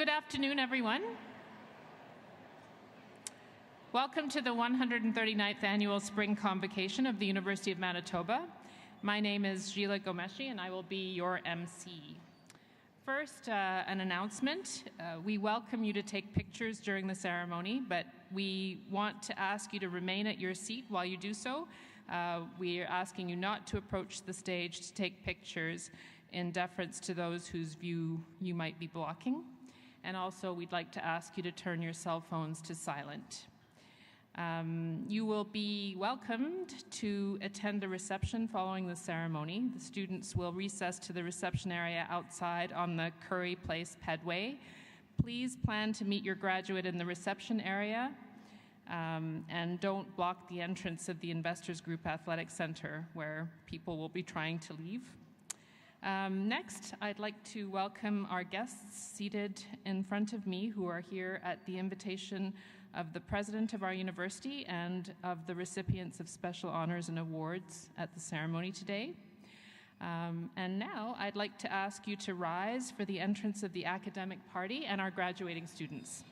Good afternoon, everyone. Welcome to the 139th Annual Spring Convocation of the University of Manitoba. My name is Gila Gomeshi, and I will be your MC. First, an announcement. We welcome you to take pictures during the ceremony, but we want to ask you to remain at your seat while you do so. We are asking you not to approach the stage to take pictures in deference to those whose view you might be blocking. And also, we'd like to ask you to turn your cell phones to silent. You will be welcomed to attend a reception following the ceremony. The students will recess to the reception area outside on the Curry Place pedway. Please plan to meet your graduate in the reception area and don't block the entrance of the Investors Group Athletic Center where people will be trying to leave. Next, I'd like to welcome our guests seated in front of me who are here at the invitation of the president of our university and of the recipients of special honors and awards at the ceremony today. And now I'd like to ask you to rise for the entrance of the academic party and our graduating students.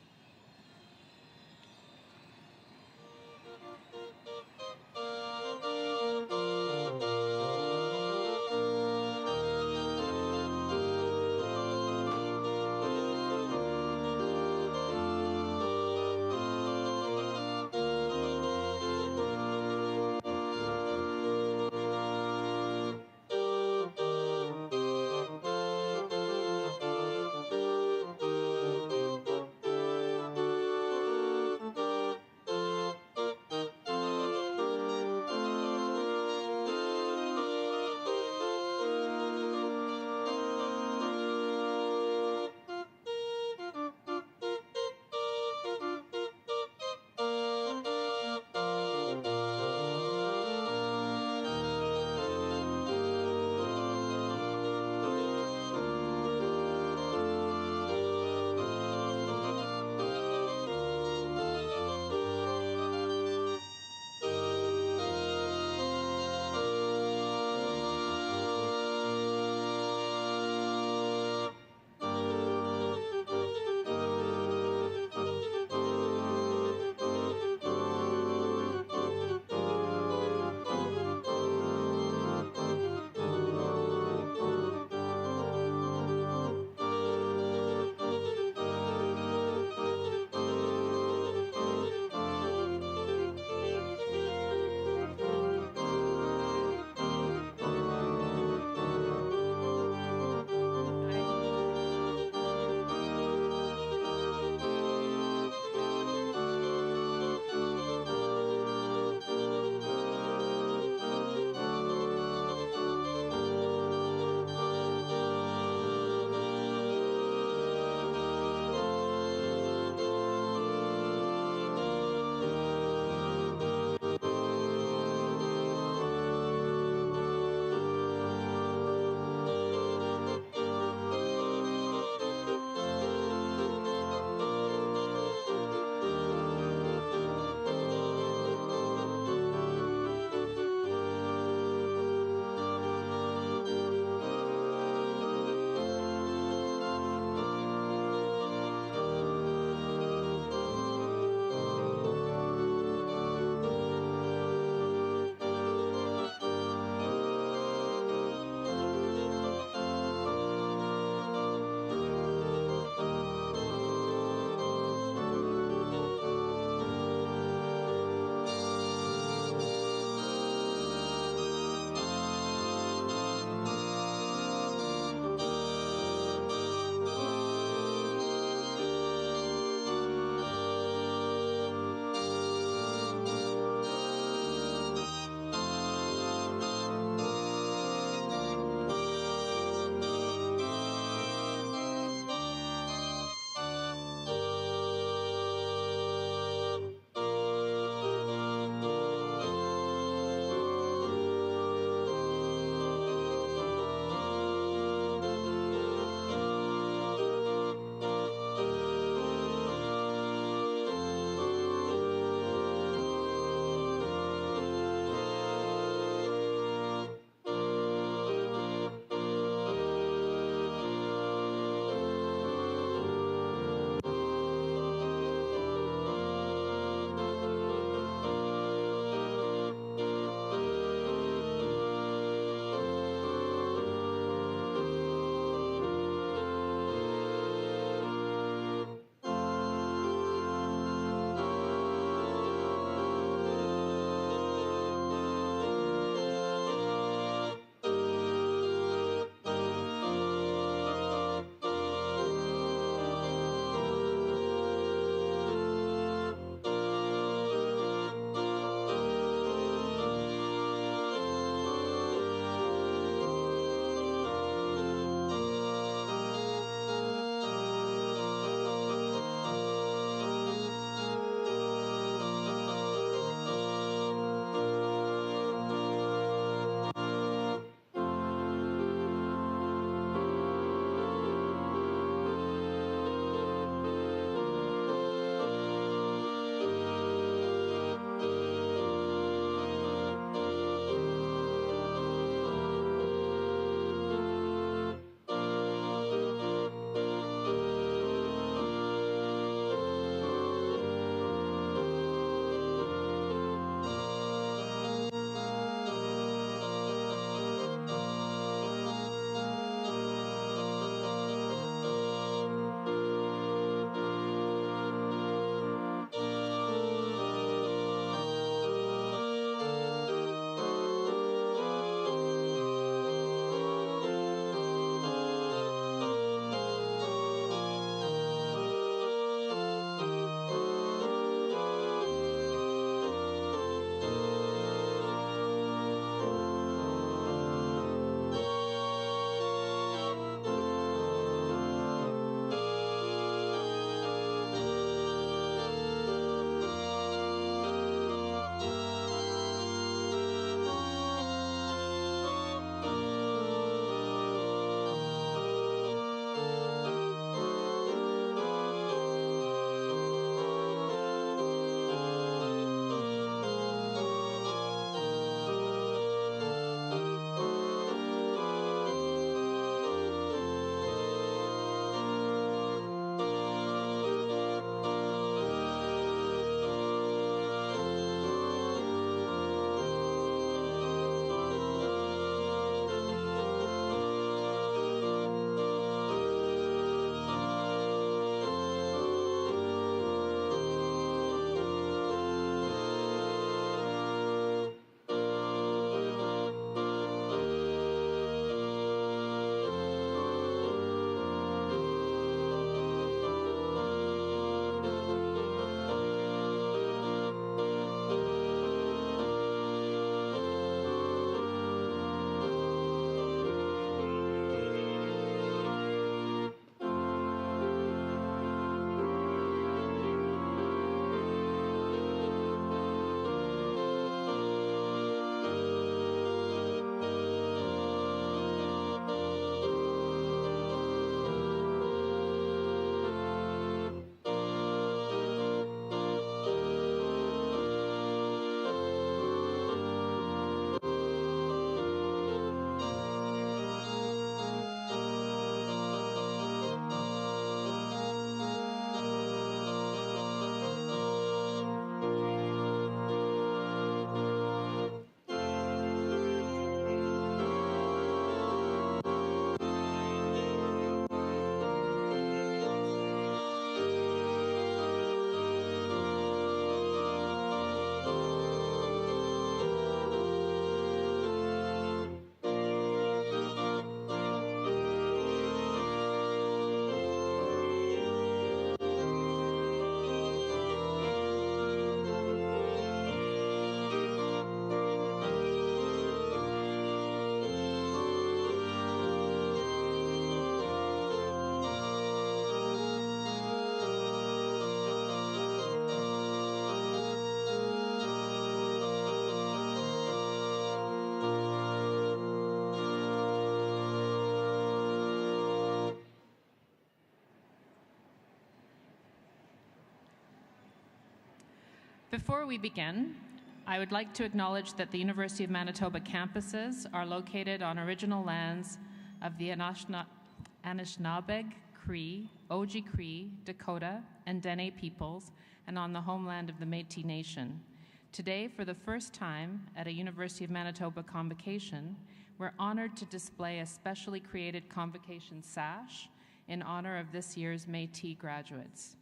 Before we begin, I would like to acknowledge that the University of Manitoba campuses are located on original lands of the Anishinaabe, Cree, Oji-Cree, Dakota, and Dene peoples, and on the homeland of the Métis Nation. Today, for the first time at a University of Manitoba convocation, we're honored to display a specially created convocation sash in honor of this year's Métis graduates.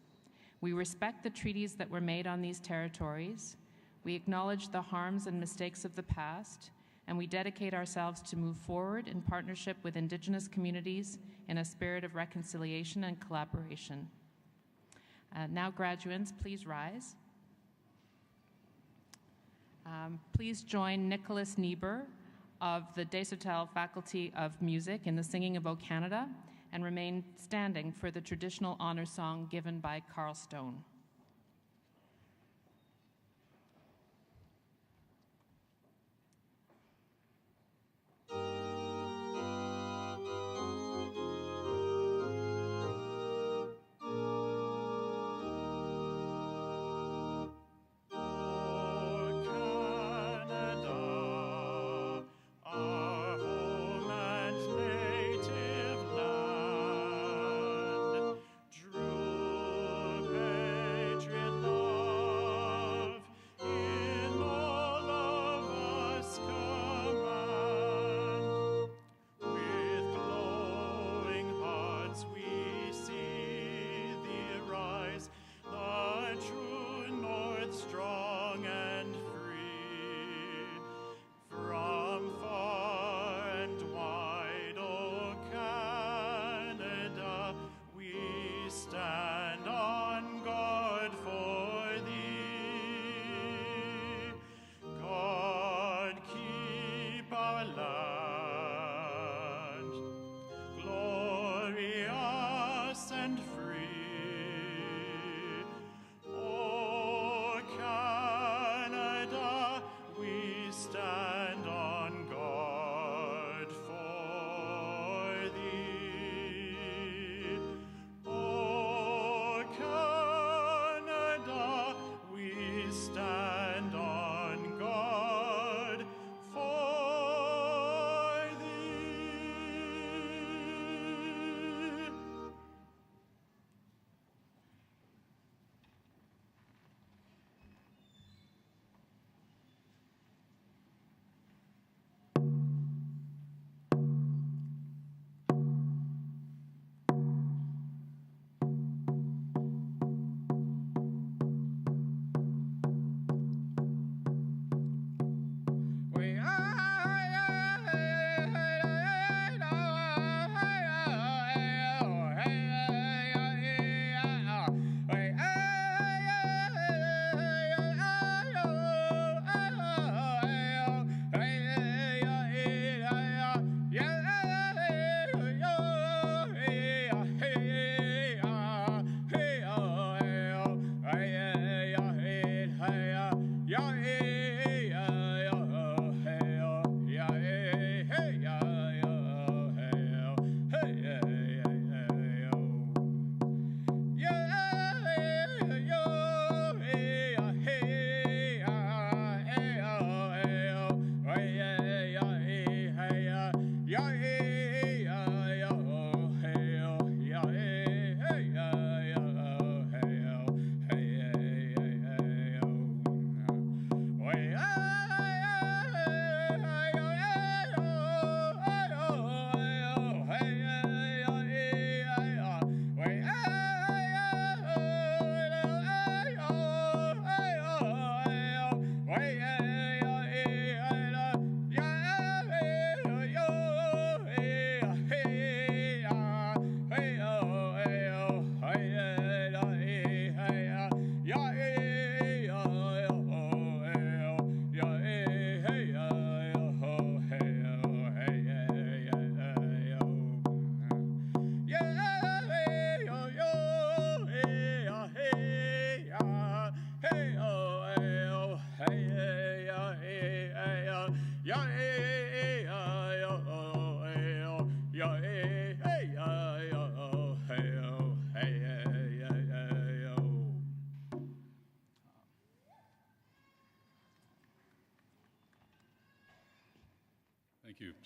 We respect the treaties that were made on these territories, we acknowledge the harms and mistakes of the past, and we dedicate ourselves to move forward in partnership with Indigenous communities in a spirit of reconciliation and collaboration. Now, graduates, please rise. Please join Nicholas Niebuhr of the Desautels Faculty of Music in the singing of O Canada, and remain standing for the traditional honor song given by Carl Stone. Drew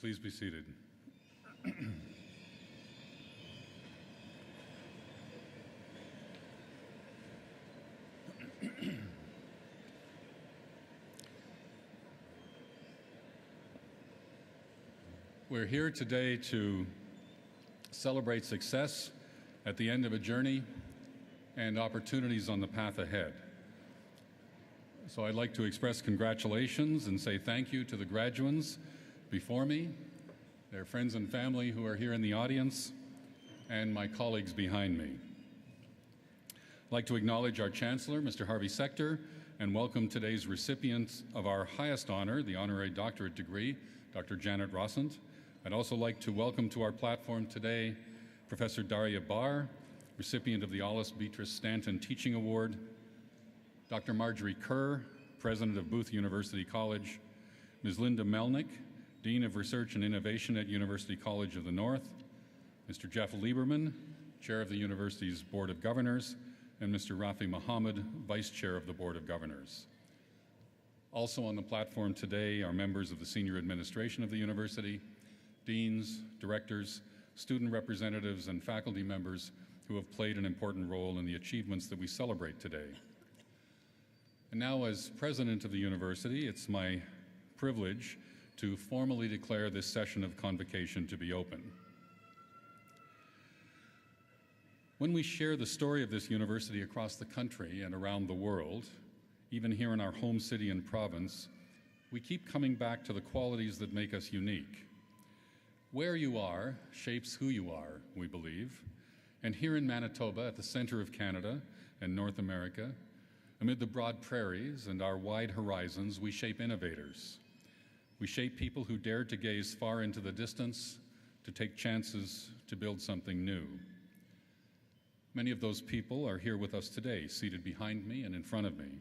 Please be seated. We're here today to celebrate success at the end of a journey and opportunities on the path ahead. So I'd like to express congratulations and say thank you to the graduands before me, their friends and family who are here in the audience, and my colleagues behind me. I'd like to acknowledge our Chancellor, Mr. Harvey Specter, and welcome today's recipient of our highest honor, the honorary doctorate degree, Dr. Janet Rossant. I'd also like to welcome to our platform today Professor Daria Barr, recipient of the Alice Beatrice Stanton Teaching Award, Dr. Marjorie Kerr, President of Booth University College, Ms. Linda Melnick, Dean of Research and Innovation at University College of the North, Mr. Jeff Lieberman, Chair of the University's Board of Governors, and Mr. Rafi Mohammed, Vice Chair of the Board of Governors. Also on the platform today are members of the senior administration of the university, deans, directors, student representatives, and faculty members who have played an important role in the achievements that we celebrate today. And now, as president of the university, it's my privilege to formally declare this session of Convocation to be open. When we share the story of this university across the country and around the world, even here in our home city and province, we keep coming back to the qualities that make us unique. Where you are shapes who you are, we believe, and here in Manitoba, at the center of Canada and North America, amid the broad prairies and our wide horizons, we shape innovators. We shape people who dare to gaze far into the distance, to take chances, to build something new. Many of those people are here with us today, seated behind me and in front of me.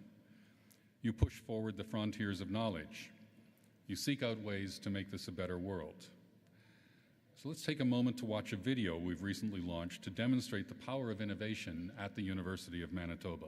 You push forward the frontiers of knowledge. You seek out ways to make this a better world. So let's take a moment to watch a video we've recently launched to demonstrate the power of innovation at the University of Manitoba.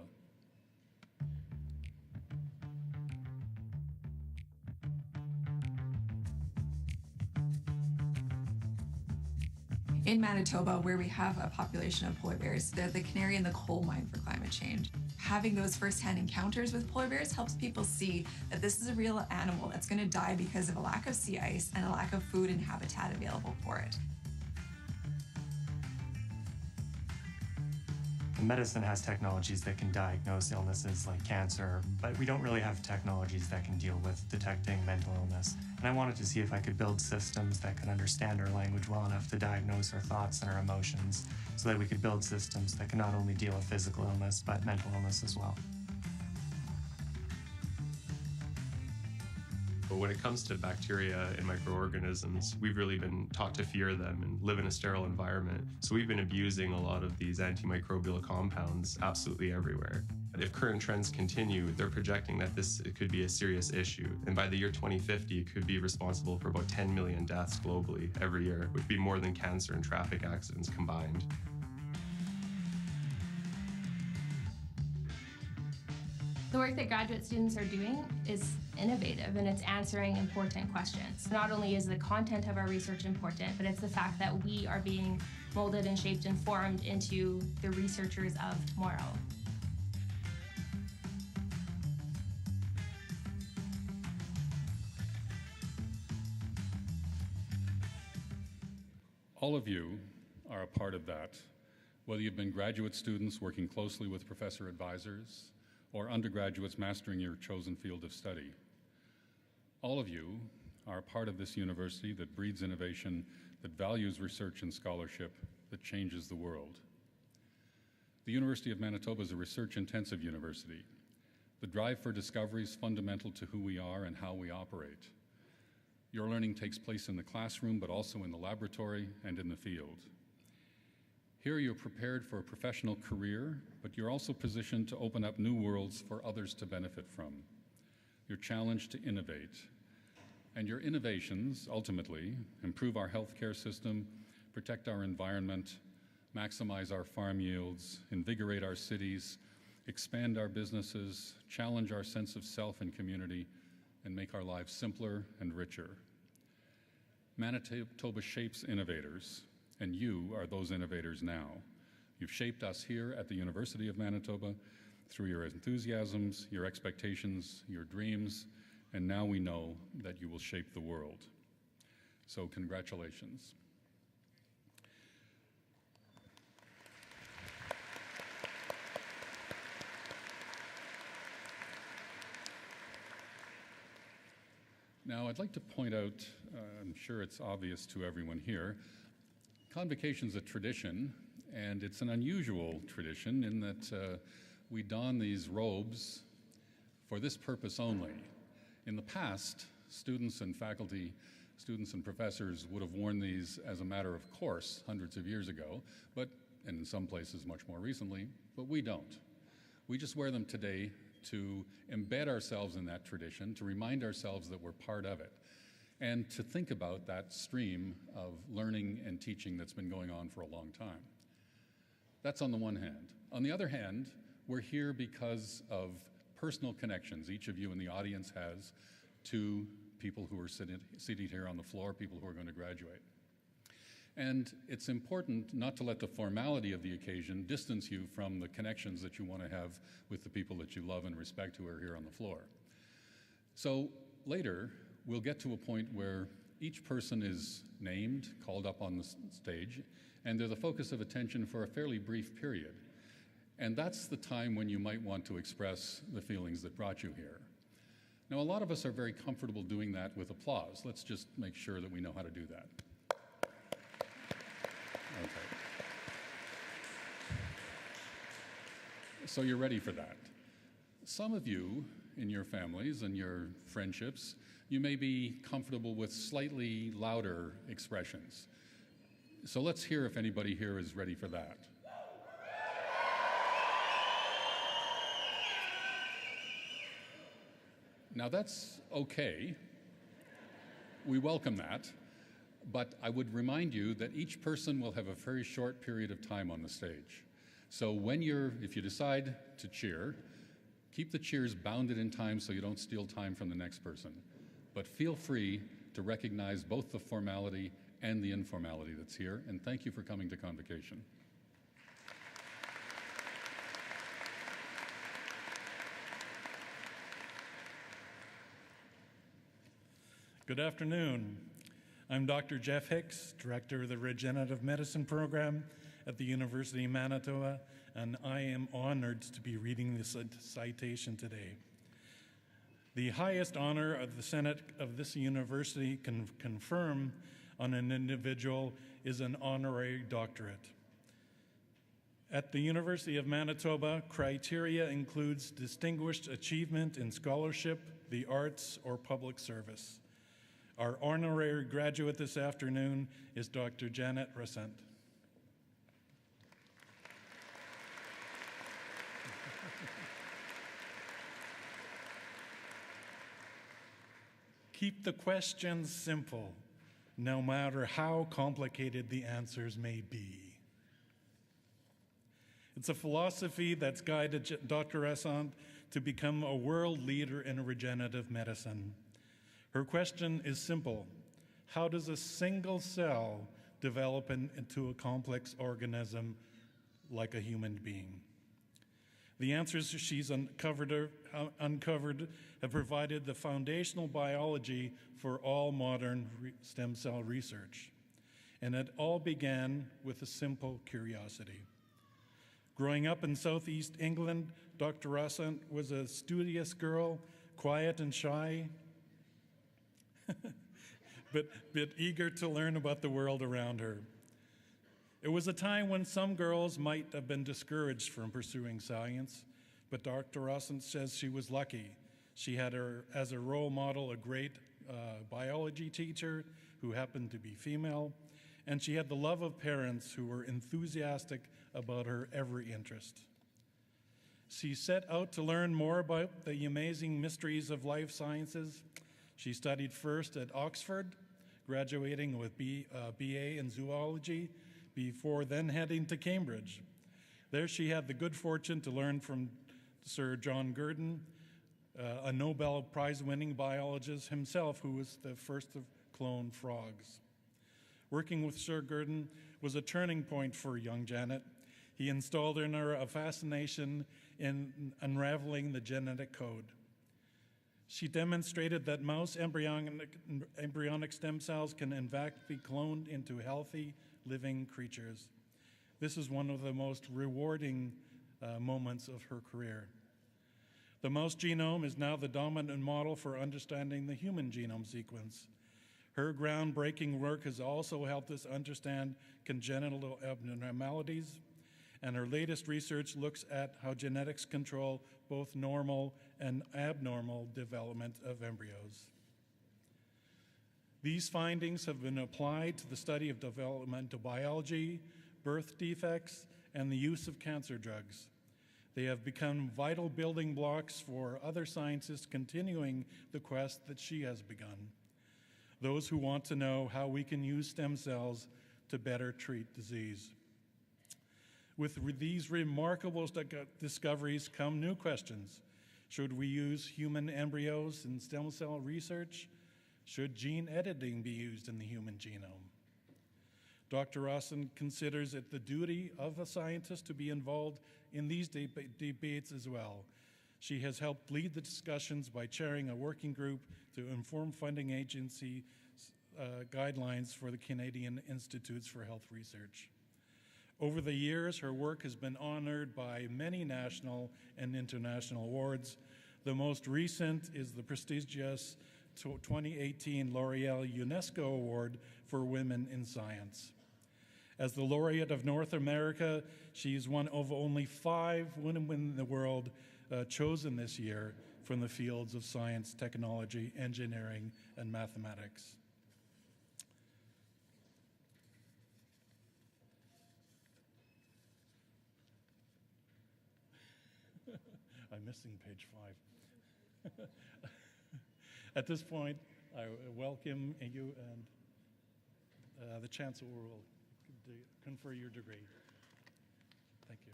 In Manitoba, where we have a population of polar bears, they're the canary in the coal mine for climate change. Having those firsthand encounters with polar bears helps people see that this is a real animal that's going to die because of a lack of sea ice and a lack of food and habitat available for it. Medicine has technologies that can diagnose illnesses like cancer, but we don't really have technologies that can deal with detecting mental illness. And I wanted to see if I could build systems that could understand our language well enough to diagnose our thoughts and our emotions, so that we could build systems that can not only deal with physical illness, but mental illness as well. But when it comes to bacteria and microorganisms, we've really been taught to fear them and live in a sterile environment. So we've been abusing a lot of these antimicrobial compounds absolutely everywhere. If current trends continue, they're projecting that it could be a serious issue. And by the year 2050, it could be responsible for about 10 million deaths globally every year, which would be more than cancer and traffic accidents combined. The work that graduate students are doing is innovative, and it's answering important questions. Not only is the content of our research important, but it's the fact that we are being molded and shaped and formed into the researchers of tomorrow. All of you are a part of that, whether you've been graduate students working closely with professor advisors, or undergraduates mastering your chosen field of study. All of you are a part of this university that breeds innovation, that values research and scholarship, that changes the world. The University of Manitoba is a research-intensive university. The drive for discovery is fundamental to who we are and how we operate. Your learning takes place in the classroom, but also in the laboratory and in the field. Here you're prepared for a professional career, but you're also positioned to open up new worlds for others to benefit from. You're challenged to innovate. And your innovations, ultimately, improve our healthcare system, protect our environment, maximize our farm yields, invigorate our cities, expand our businesses, challenge our sense of self and community, and make our lives simpler and richer. Manitoba shapes innovators, and you are those innovators now. You've shaped us here at the University of Manitoba through your enthusiasms, your expectations, your dreams, and now we know that you will shape the world. So congratulations. Now, I'd like to point out, I'm sure it's obvious to everyone here, Convocation is a tradition, and it's an unusual tradition in that we don these robes for this purpose only. In the past, students and faculty, students and professors would have worn these as a matter of course hundreds of years ago, and in some places much more recently, but we don't. We just wear them today to embed ourselves in that tradition, to remind ourselves that we're part of it, and to think about that stream of learning and teaching that's been going on for a long time. That's on the one hand. On the other hand, we're here because of personal connections each of you in the audience has to people who are seated here on the floor, people who are going to graduate. And it's important not to let the formality of the occasion distance you from the connections that you want to have with the people that you love and respect who are here on the floor. So later, we'll get to a point where each person is named, called up on the stage, and they're the focus of attention for a fairly brief period. And that's the time when you might want to express the feelings that brought you here. Now, a lot of us are very comfortable doing that with applause. Let's just make sure that we know how to do that. Okay. So you're ready for that. Some of you in your families and your friendships, you may be comfortable with slightly louder expressions. So let's hear if anybody here is ready for that. Now that's okay. We welcome that. But I would remind you that each person will have a very short period of time on the stage. So if you decide to cheer, keep the cheers bounded in time so you don't steal time from the next person. But feel free to recognize both the formality and the informality that's here, and thank you for coming to Convocation. Good afternoon. I'm Dr. Jeff Hicks, Director of the Regenerative Medicine Program at the University of Manitoba, and I am honored to be reading this citation today. The highest honor of the Senate of this university can confirm on an individual is an honorary doctorate. At the University of Manitoba, criteria includes distinguished achievement in scholarship, the arts, or public service. Our honorary graduate this afternoon is Dr. Janet Rossi. Keep the questions simple, no matter how complicated the answers may be. It's a philosophy that's guided Dr. Rossi to become a world leader in regenerative medicine. Her question is simple. How does a single cell develop into a complex organism like a human being? The answers she's uncovered have provided the foundational biology for all modern stem cell research. And it all began with a simple curiosity. Growing up in Southeast England, Dr. Rossi was a studious girl, quiet and shy, but eager to learn about the world around her. It was a time when some girls might have been discouraged from pursuing science, but Dr. Rossi says she was lucky. She had as a role model a great biology teacher who happened to be female, and she had the love of parents who were enthusiastic about her every interest. She set out to learn more about the amazing mysteries of life sciences. She studied first at Oxford, graduating with BA in zoology, before then heading to Cambridge. There she had the good fortune to learn from Sir John Gurdon, a Nobel Prize-winning biologist himself who was the first to clone frogs. Working with Sir Gurdon was a turning point for young Janet. He installed in her a fascination in unraveling the genetic code. She demonstrated that mouse embryonic stem cells can in fact be cloned into healthy, living creatures. This is one of the most rewarding moments of her career. The mouse genome is now the dominant model for understanding the human genome sequence. Her groundbreaking work has also helped us understand congenital abnormalities, and her latest research looks at how genetics control both normal and abnormal development of embryos. These findings have been applied to the study of developmental biology, birth defects, and the use of cancer drugs. They have become vital building blocks for other scientists continuing the quest that she has begun. Those who want to know how we can use stem cells to better treat disease. With these remarkable discoveries come new questions. Should we use human embryos in stem cell research? Should gene editing be used in the human genome? Dr. Rossi considers it the duty of a scientist to be involved in these debates as well. She has helped lead the discussions by chairing a working group to inform funding agency guidelines for the Canadian Institutes for Health Research. Over the years, her work has been honored by many national and international awards. The most recent is the prestigious 2018 L'Oreal UNESCO Award for Women in Science. As the laureate of North America, she is one of only 5 women in the world chosen this year from the fields of science, technology, engineering, and mathematics. I'm missing page 5. At this point, I welcome you, and the Chancellor will confer your degree. Thank you.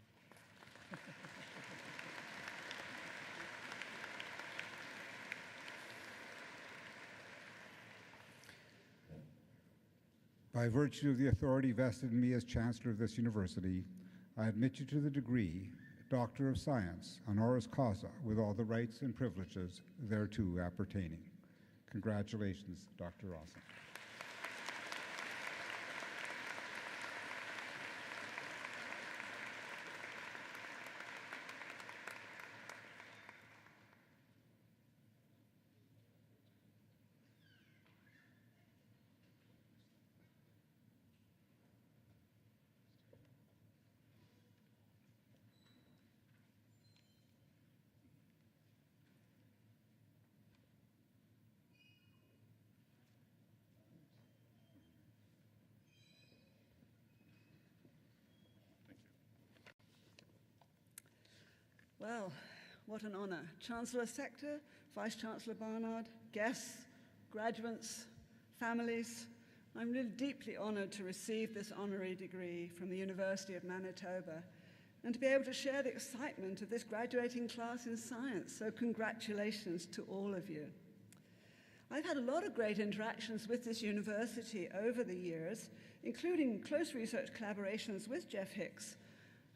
By virtue of the authority vested in me as Chancellor of this university, I admit you to the degree Doctor of Science, honoris causa, with all the rights and privileges thereto appertaining. Congratulations, Dr. Rossi. Well, what an honor. Chancellor Specter, Vice-Chancellor Barnard, guests, graduates, families, I'm really deeply honored to receive this honorary degree from the University of Manitoba and to be able to share the excitement of this graduating class in science. So congratulations to all of you. I've had a lot of great interactions with this university over the years, including close research collaborations with Jeff Hicks,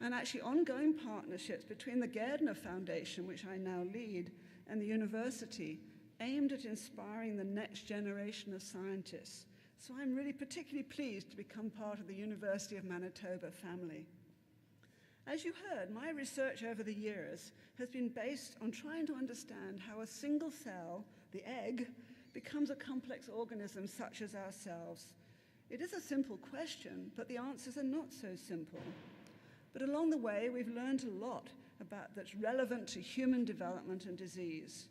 and actually ongoing partnerships between the Gairdner Foundation, which I now lead, and the university, aimed at inspiring the next generation of scientists. So I'm really particularly pleased to become part of the University of Manitoba family. As you heard, my research over the years has been based on trying to understand how a single cell, the egg, becomes a complex organism such as ourselves. It is a simple question, but the answers are not so simple. But along the way, we've learned a lot about that's relevant to human development and disease.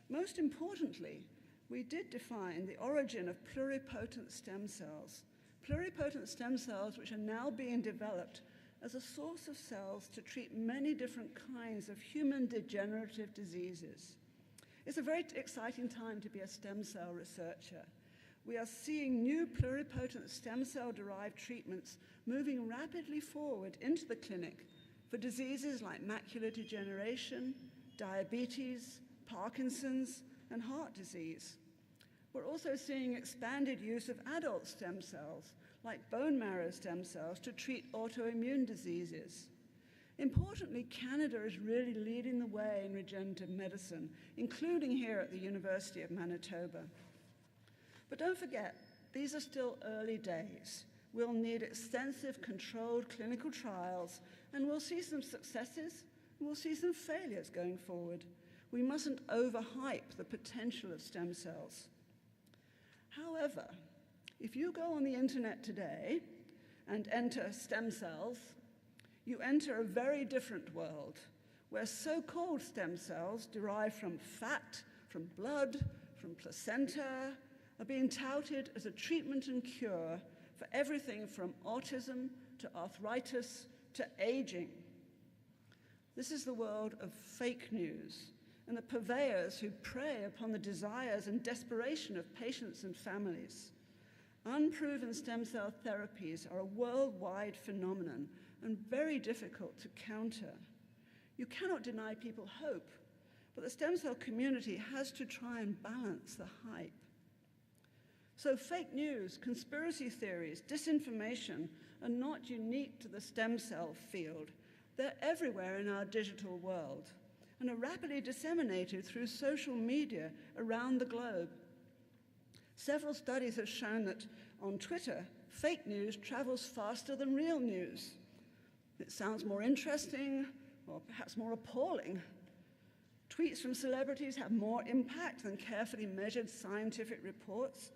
Most importantly, we did define the origin of pluripotent stem cells. Pluripotent stem cells which are now being developed as a source of cells to treat many different kinds of human degenerative diseases. It's a very exciting time to be a stem cell researcher. We are seeing new pluripotent stem cell-derived treatments moving rapidly forward into the clinic for diseases like macular degeneration, diabetes, Parkinson's, and heart disease. We're also seeing expanded use of adult stem cells, like bone marrow stem cells, to treat autoimmune diseases. Importantly, Canada is really leading the way in regenerative medicine, including here at the University of Manitoba. But don't forget, these are still early days. We'll need extensive controlled clinical trials, and we'll see some successes, and we'll see some failures going forward. We mustn't overhype the potential of stem cells. However, if you go on the internet today and enter stem cells, you enter a very different world where so-called stem cells derived from fat, from blood, from placenta, are being touted as a treatment and cure for everything from autism to arthritis to aging. This is the world of fake news and the purveyors who prey upon the desires and desperation of patients and families. Unproven stem cell therapies are a worldwide phenomenon and very difficult to counter. You cannot deny people hope, but the stem cell community has to try and balance the hype. So fake news, conspiracy theories, disinformation are not unique to the stem cell field. They're everywhere in our digital world and are rapidly disseminated through social media around the globe. Several studies have shown that on Twitter, fake news travels faster than real news. It sounds more interesting or perhaps more appalling. Tweets from celebrities have more impact than carefully measured scientific reports,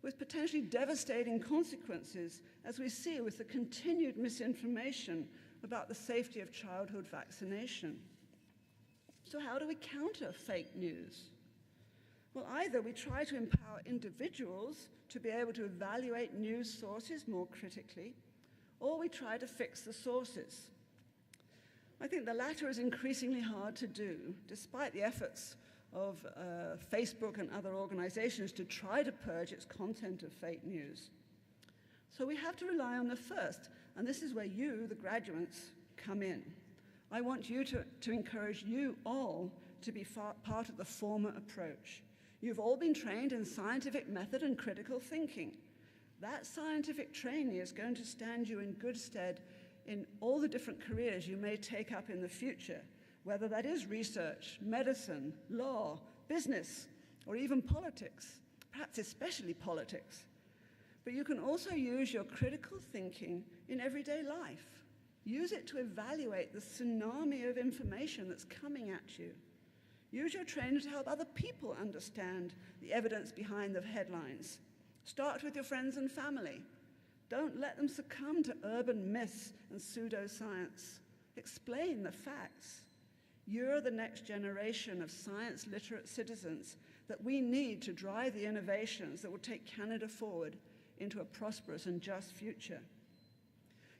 with potentially devastating consequences, as we see with the continued misinformation about the safety of childhood vaccination. So how do we counter fake news? Well, either we try to empower individuals to be able to evaluate news sources more critically, or we try to fix the sources. I think the latter is increasingly hard to do, despite the efforts of Facebook and other organizations to try to purge its content of fake news. So we have to rely on the first, and this is where you, the graduates, come in. I want you to encourage you all to be part of the former approach. You've all been trained in scientific method and critical thinking. That scientific training is going to stand you in good stead in all the different careers you may take up in the future, whether that is research, medicine, law, business, or even politics, perhaps especially politics. But you can also use your critical thinking in everyday life. Use it to evaluate the tsunami of information that's coming at you. Use your training to help other people understand the evidence behind the headlines. Start with your friends and family. Don't let them succumb to urban myths and pseudoscience. Explain the facts. You're the next generation of science-literate citizens that we need to drive the innovations that will take Canada forward into a prosperous and just future.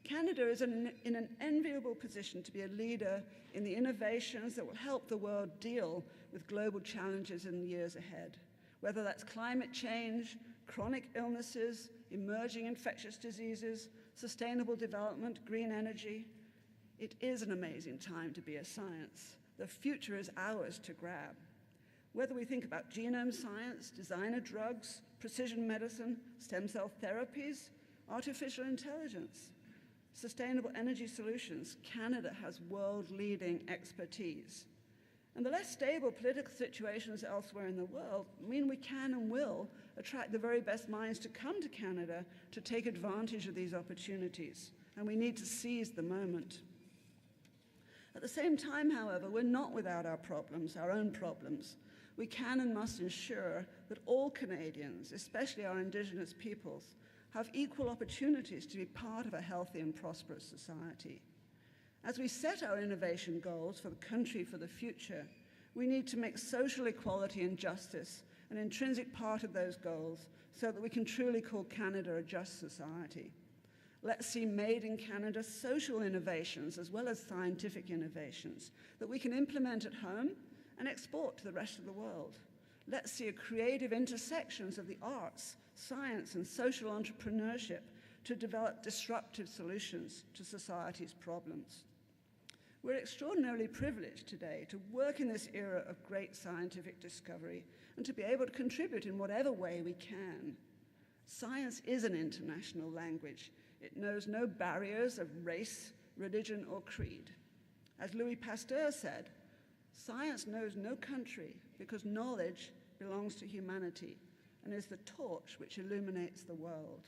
Canada is in an enviable position to be a leader in the innovations that will help the world deal with global challenges in the years ahead, whether that's climate change, chronic illnesses, emerging infectious diseases, sustainable development, green energy. It is an amazing time to be a science. The future is ours to grab. Whether we think about genome science, designer drugs, precision medicine, stem cell therapies, artificial intelligence, sustainable energy solutions, Canada has world-leading expertise. And the less stable political situations elsewhere in the world mean we can and will attract the very best minds to come to Canada to take advantage of these opportunities. And we need to seize the moment. At the same time, however, we're not without our problems, our own problems. We can and must ensure that all Canadians, especially our Indigenous peoples, have equal opportunities to be part of a healthy and prosperous society. As we set our innovation goals for the country for the future, we need to make social equality and justice an intrinsic part of those goals so that we can truly call Canada a just society. Let's see made in Canada social innovations as well as scientific innovations that we can implement at home and export to the rest of the world. Let's see a creative intersections of the arts, science, and social entrepreneurship to develop disruptive solutions to society's problems. We're extraordinarily privileged today to work in this era of great scientific discovery and to be able to contribute in whatever way we can. Science is an international language. It knows no barriers of race, religion, or creed. As Louis Pasteur said, science knows no country because knowledge belongs to humanity and is the torch which illuminates the world.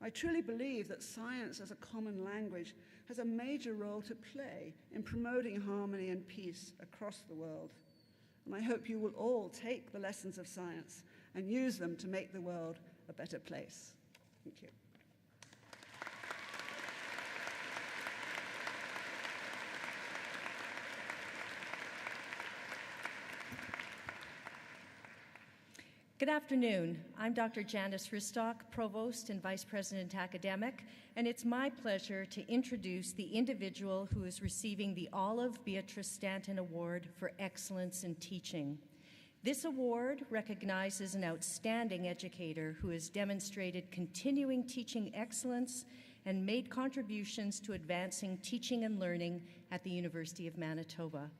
I truly believe that science as a common language has a major role to play in promoting harmony and peace across the world. And I hope you will all take the lessons of science and use them to make the world a better place. Thank you. Good afternoon. I'm Dr. Janice Ristock, Provost and Vice President Academic, and it's my pleasure to introduce the individual who is receiving the Olive Beatrice Stanton Award for Excellence in Teaching. This award recognizes an outstanding educator who has demonstrated continuing teaching excellence and made contributions to advancing teaching and learning at the University of Manitoba.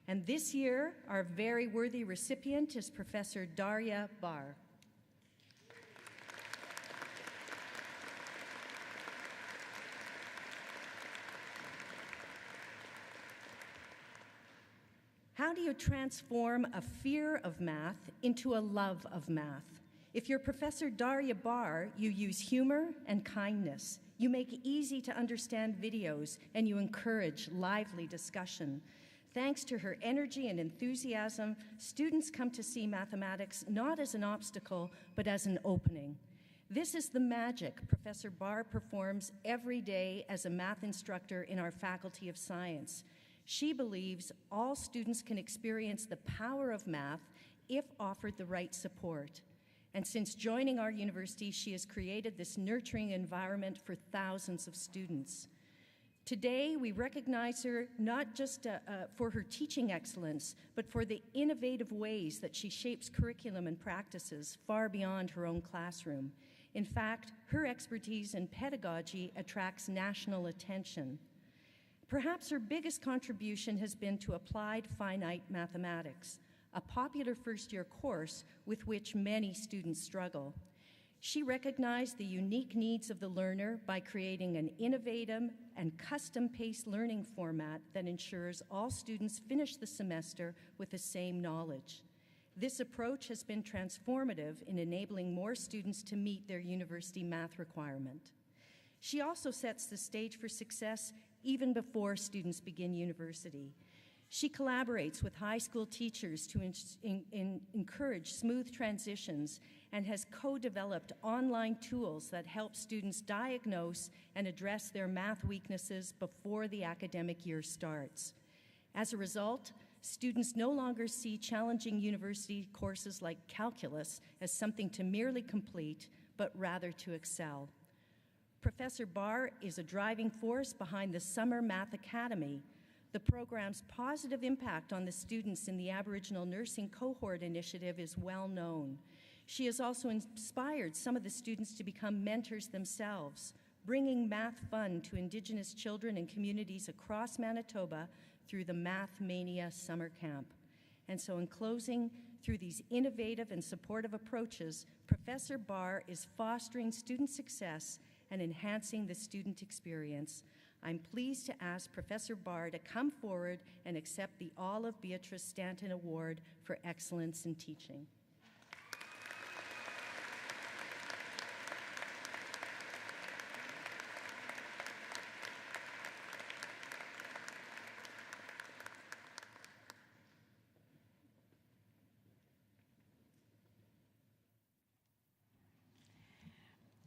And this year, our very worthy recipient is Professor Darya Bar. How do you transform a fear of math into a love of math? If you're Professor Darya Bar, you use humor and kindness. You make easy to understand videos, and you encourage lively discussion. Thanks to her energy and enthusiasm, students come to see mathematics not as an obstacle, but as an opening. This is the magic Professor Barr performs every day as a math instructor in our Faculty of Science. She believes all students can experience the power of math if offered the right support. And since joining our university, she has created this nurturing environment for thousands of students. Today, we recognize her not just for her teaching excellence, but for the innovative ways that she shapes curriculum and practices far beyond her own classroom. In fact, her expertise in pedagogy attracts national attention. Perhaps her biggest contribution has been to applied finite mathematics, a popular first-year course with which many students struggle. She recognized the unique needs of the learner by creating an innovative and custom-paced learning format that ensures all students finish the semester with the same knowledge. This approach has been transformative in enabling more students to meet their university math requirement. She also sets the stage for success even before students begin university. She collaborates with high school teachers to encourage smooth transitions and has co-developed online tools that help students diagnose and address their math weaknesses before the academic year starts. As a result, students no longer see challenging university courses like calculus as something to merely complete, but rather to excel. Professor Barr is a driving force behind the Summer Math Academy. The program's positive impact on the students in the Aboriginal Nursing Cohort Initiative is well known. She has also inspired some of the students to become mentors themselves, bringing math fun to Indigenous children and communities across Manitoba through the Math Mania Summer Camp. And so in closing, through these innovative and supportive approaches, Professor Barr is fostering student success and enhancing the student experience. I'm pleased to ask Professor Barr to come forward and accept the Olive Beatrice Stanton Award for Excellence in Teaching.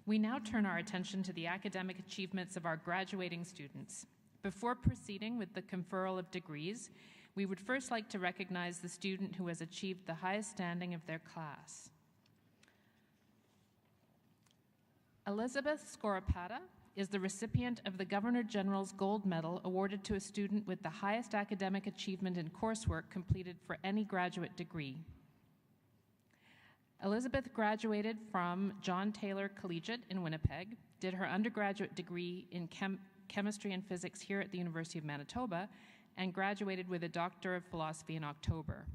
We now turn our attention to the academic achievements of our graduating students. Before proceeding with the conferral of degrees, we would first like to recognize the student who has achieved the highest standing of their class. Elizabeth Scorapata is the recipient of the Governor General's Gold Medal awarded to a student with the highest academic achievement in coursework completed for any graduate degree. Elizabeth graduated from John Taylor Collegiate in Winnipeg, did her undergraduate degree in chemistry and physics here at the University of Manitoba, and graduated with a Doctor of Philosophy in October.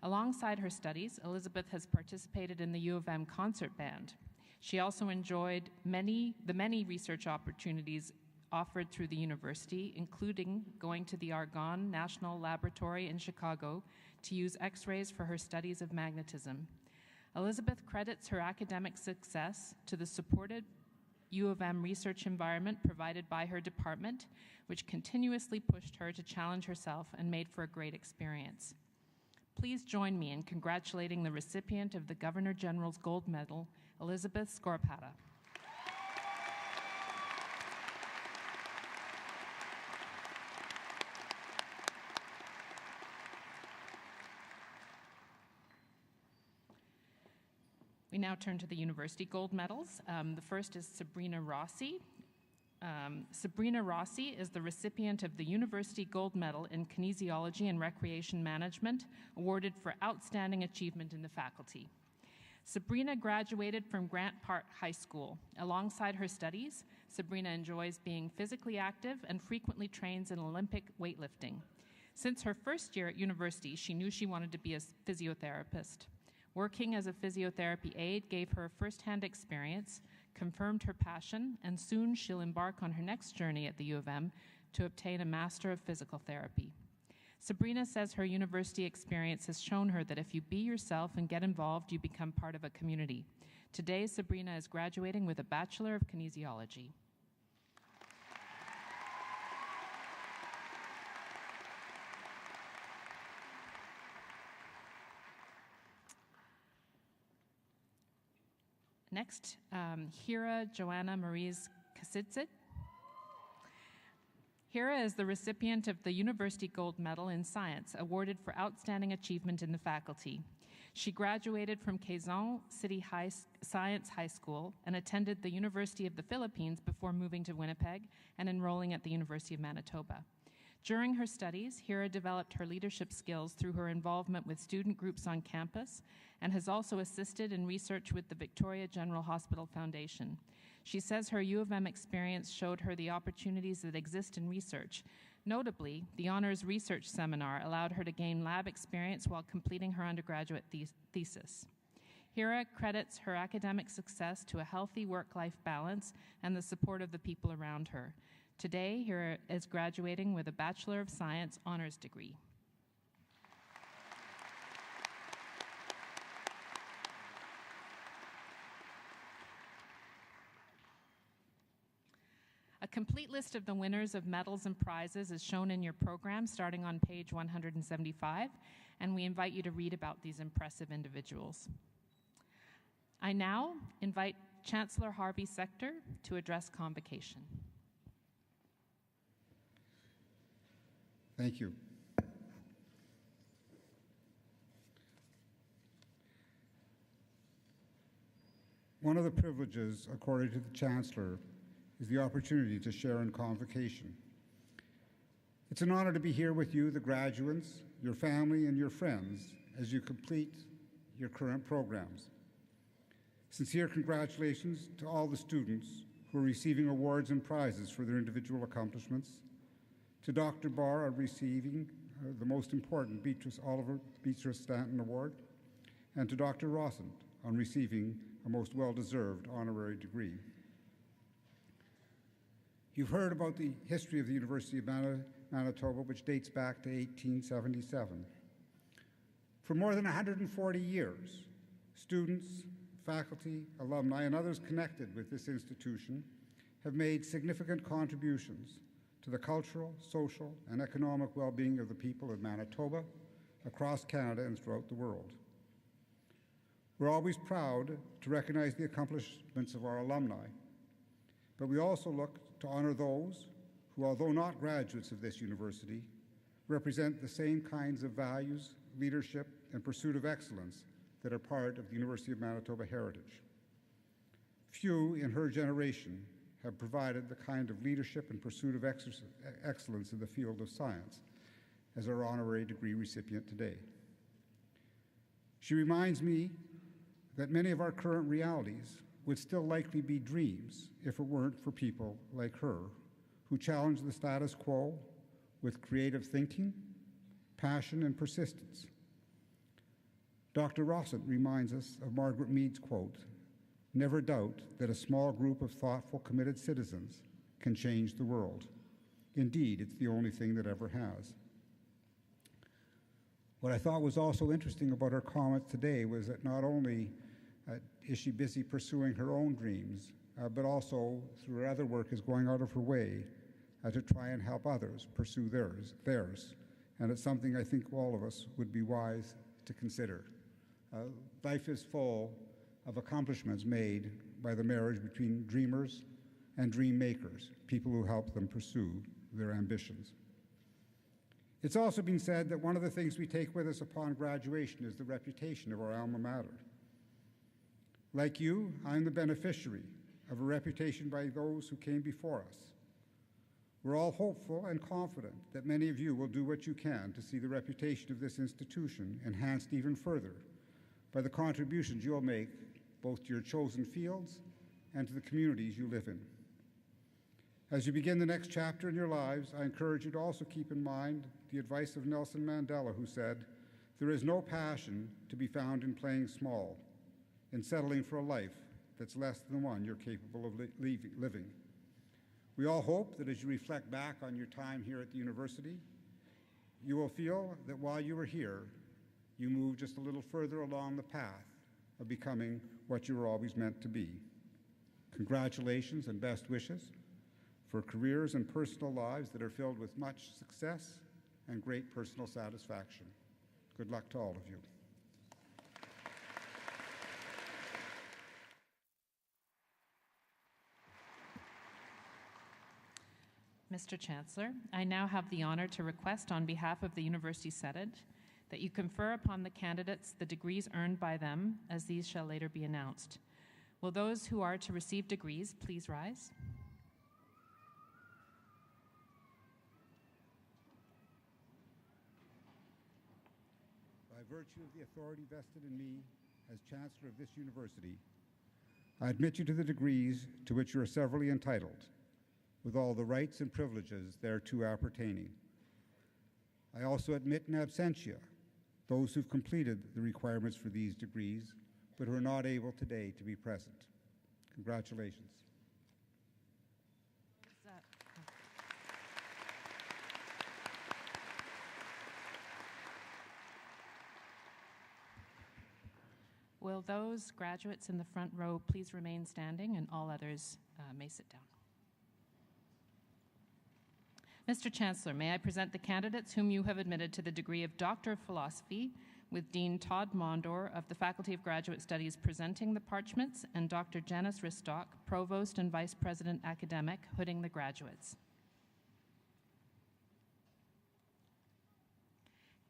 Alongside her studies, Elizabeth has participated in the U of M concert band. She also enjoyed the many research opportunities offered through the university, including going to the Argonne National Laboratory in Chicago to use X-rays for her studies of magnetism. Elizabeth credits her academic success to the supported U of M research environment provided by her department, which continuously pushed her to challenge herself and made for a great experience. Please join me in congratulating the recipient of the Governor General's Gold Medal, Elizabeth Scorpata. We now turn to the university gold medals. The first is Sabrina Rossi. Sabrina Rossi is the recipient of the University Gold Medal in Kinesiology and Recreation Management, awarded for outstanding achievement in the faculty. Sabrina graduated from Grant Park High School. Alongside her studies, Sabrina enjoys being physically active and frequently trains in Olympic weightlifting. Since her first year at university, she knew she wanted to be a physiotherapist. Working as a physiotherapy aide gave her first-hand experience, confirmed her passion, and soon she'll embark on her next journey at the U of M to obtain a Master of Physical Therapy. Sabrina says her university experience has shown her that if you be yourself and get involved, you become part of a community. Today, Sabrina is graduating with a Bachelor of Kinesiology. Next, Hira Joanna Maries Kasidzit. Hira is the recipient of the University Gold Medal in Science, awarded for outstanding achievement in the faculty. She graduated from Quezon City Science High School and attended the University of the Philippines before moving to Winnipeg and enrolling at the University of Manitoba. During her studies, Hira developed her leadership skills through her involvement with student groups on campus and has also assisted in research with the Victoria General Hospital Foundation. She says her U of M experience showed her the opportunities that exist in research. Notably, the Honors Research Seminar allowed her to gain lab experience while completing her undergraduate thesis. Hira credits her academic success to a healthy work-life balance and the support of the people around her. Today, Hira is graduating with a Bachelor of Science honors degree. A complete list of the winners of medals and prizes is shown in your program starting on page 175, and we invite you to read about these impressive individuals. I now invite Chancellor Harvey Specter to address Convocation. Thank you. One of the privileges accorded to the Chancellor is the opportunity to share in Convocation. It's an honor to be here with you, the graduates, your family, and your friends as you complete your current programs. Sincere congratulations to all the students who are receiving awards and prizes for their individual accomplishments, to Dr. Barr on receiving the most important Beatrice Stanton Award, and to Dr. Rossant on receiving a most well-deserved honorary degree. You've heard about the history of the University of Manitoba, which dates back to 1877. For more than 140 years, students, faculty, alumni, and others connected with this institution have made significant contributions to the cultural, social, and economic well-being of the people of Manitoba, across Canada, and throughout the world. We're always proud to recognize the accomplishments of our alumni, but we also look to honor those who, although not graduates of this university, represent the same kinds of values, leadership, and pursuit of excellence that are part of the University of Manitoba heritage. Few in her generation have provided the kind of leadership and pursuit of excellence in the field of science as our honorary degree recipient today. She reminds me that many of our current realities would still likely be dreams if it weren't for people like her who challenge the status quo with creative thinking, passion, and persistence. Dr. Rossant reminds us of Margaret Mead's quote, Never doubt that a small group of thoughtful, committed citizens can change the world. Indeed, it's the only thing that ever has. What I thought was also interesting about her comments today was that not only is she busy pursuing her own dreams, but also through her other work is going out of her way to try and help others pursue theirs. And it's something I think all of us would be wise to consider. Life is full of accomplishments made by the marriage between dreamers and dream makers, people who help them pursue their ambitions. It's also been said that one of the things we take with us upon graduation is the reputation of our alma mater. Like you, I'm the beneficiary of a reputation by those who came before us. We're all hopeful and confident that many of you will do what you can to see the reputation of this institution enhanced even further by the contributions you'll make both to your chosen fields and to the communities you live in. As you begin the next chapter in your lives, I encourage you to also keep in mind the advice of Nelson Mandela, who said, "There is no passion to be found in playing small, in settling for a life that's less than the one you're capable of living." We all hope that as you reflect back on your time here at the university, you will feel that while you were here, you moved just a little further along the path of becoming what you were always meant to be. Congratulations and best wishes for careers and personal lives that are filled with much success and great personal satisfaction. Good luck to all of you. Mr. Chancellor, I now have the honor to request on behalf of the University Senate that you confer upon the candidates the degrees earned by them, as these shall later be announced. Will those who are to receive degrees please rise? By virtue of the authority vested in me as Chancellor of this university, I admit you to the degrees to which you are severally entitled, with all the rights and privileges thereto appertaining. I also admit in absentia those who've completed the requirements for these degrees, but who are not able today to be present. Congratulations. Will those graduates in the front row please remain standing, and all others may sit down. Mr. Chancellor, may I present the candidates whom you have admitted to the degree of Doctor of Philosophy, with Dean Todd Mondor of the Faculty of Graduate Studies presenting the parchments, and Dr. Janice Ristock, Provost and Vice President Academic, hooding the graduates.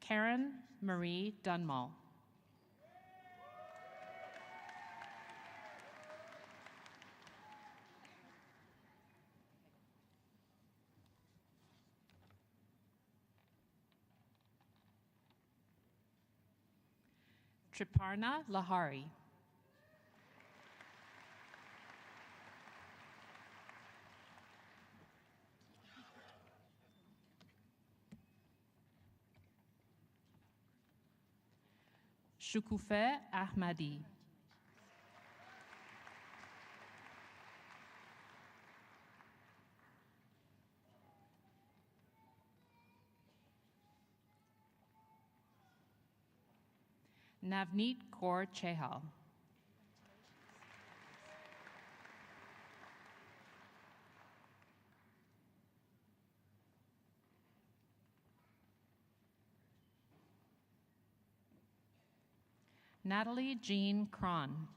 Karen Marie Dunmall. Triparna Lahari. Shukufe Ahmadi. Navneet Kaur Chehal. Natalie Jean Cron.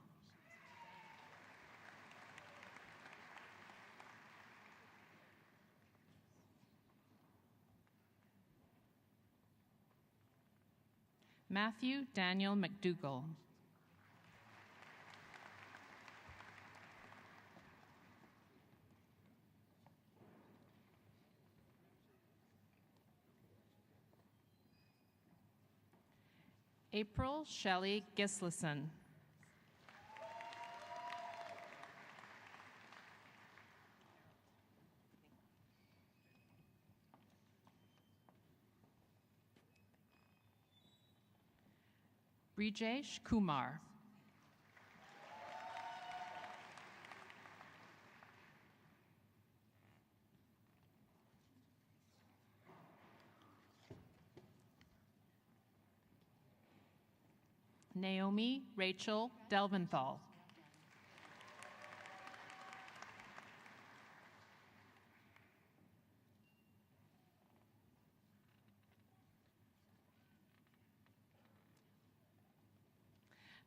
Matthew Daniel McDougall. April Shelley Gislason. Brijesh Kumar. Naomi Rachel Delventhal.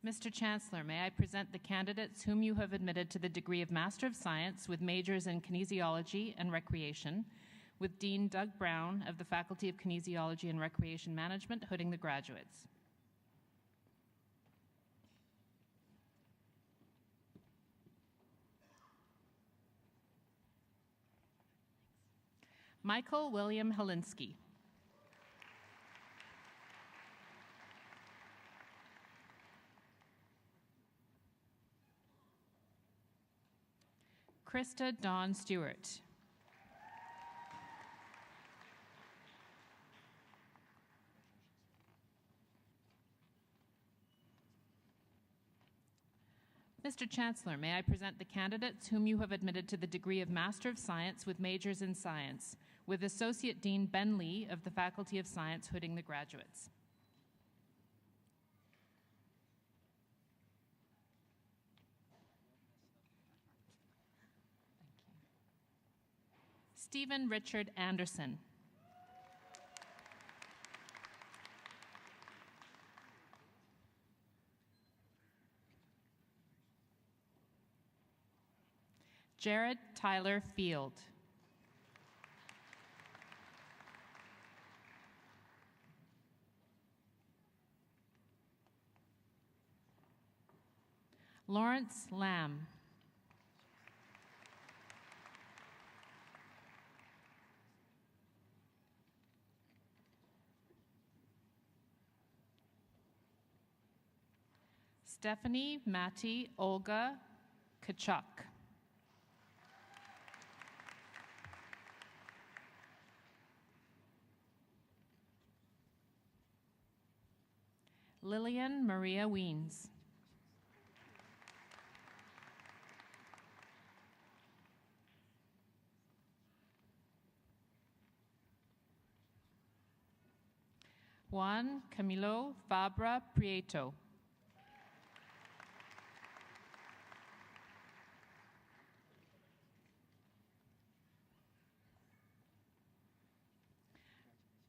Mr. Chancellor, may I present the candidates whom you have admitted to the degree of Master of Science with majors in Kinesiology and Recreation, with Dean Doug Brown of the Faculty of Kinesiology and Recreation Management hooding the graduates. Michael William Helinski. Krista Dawn Stewart. Mr. Chancellor, may I present the candidates whom you have admitted to the degree of Master of Science with majors in Science, with Associate Dean Ben Lee of the Faculty of Science hooding the graduates. Stephen Richard Anderson. Jared Tyler Field. Lawrence Lamb. Stephanie Matty Olga Kachuk. Lillian Maria Weens. Juan Camilo Fabra Prieto.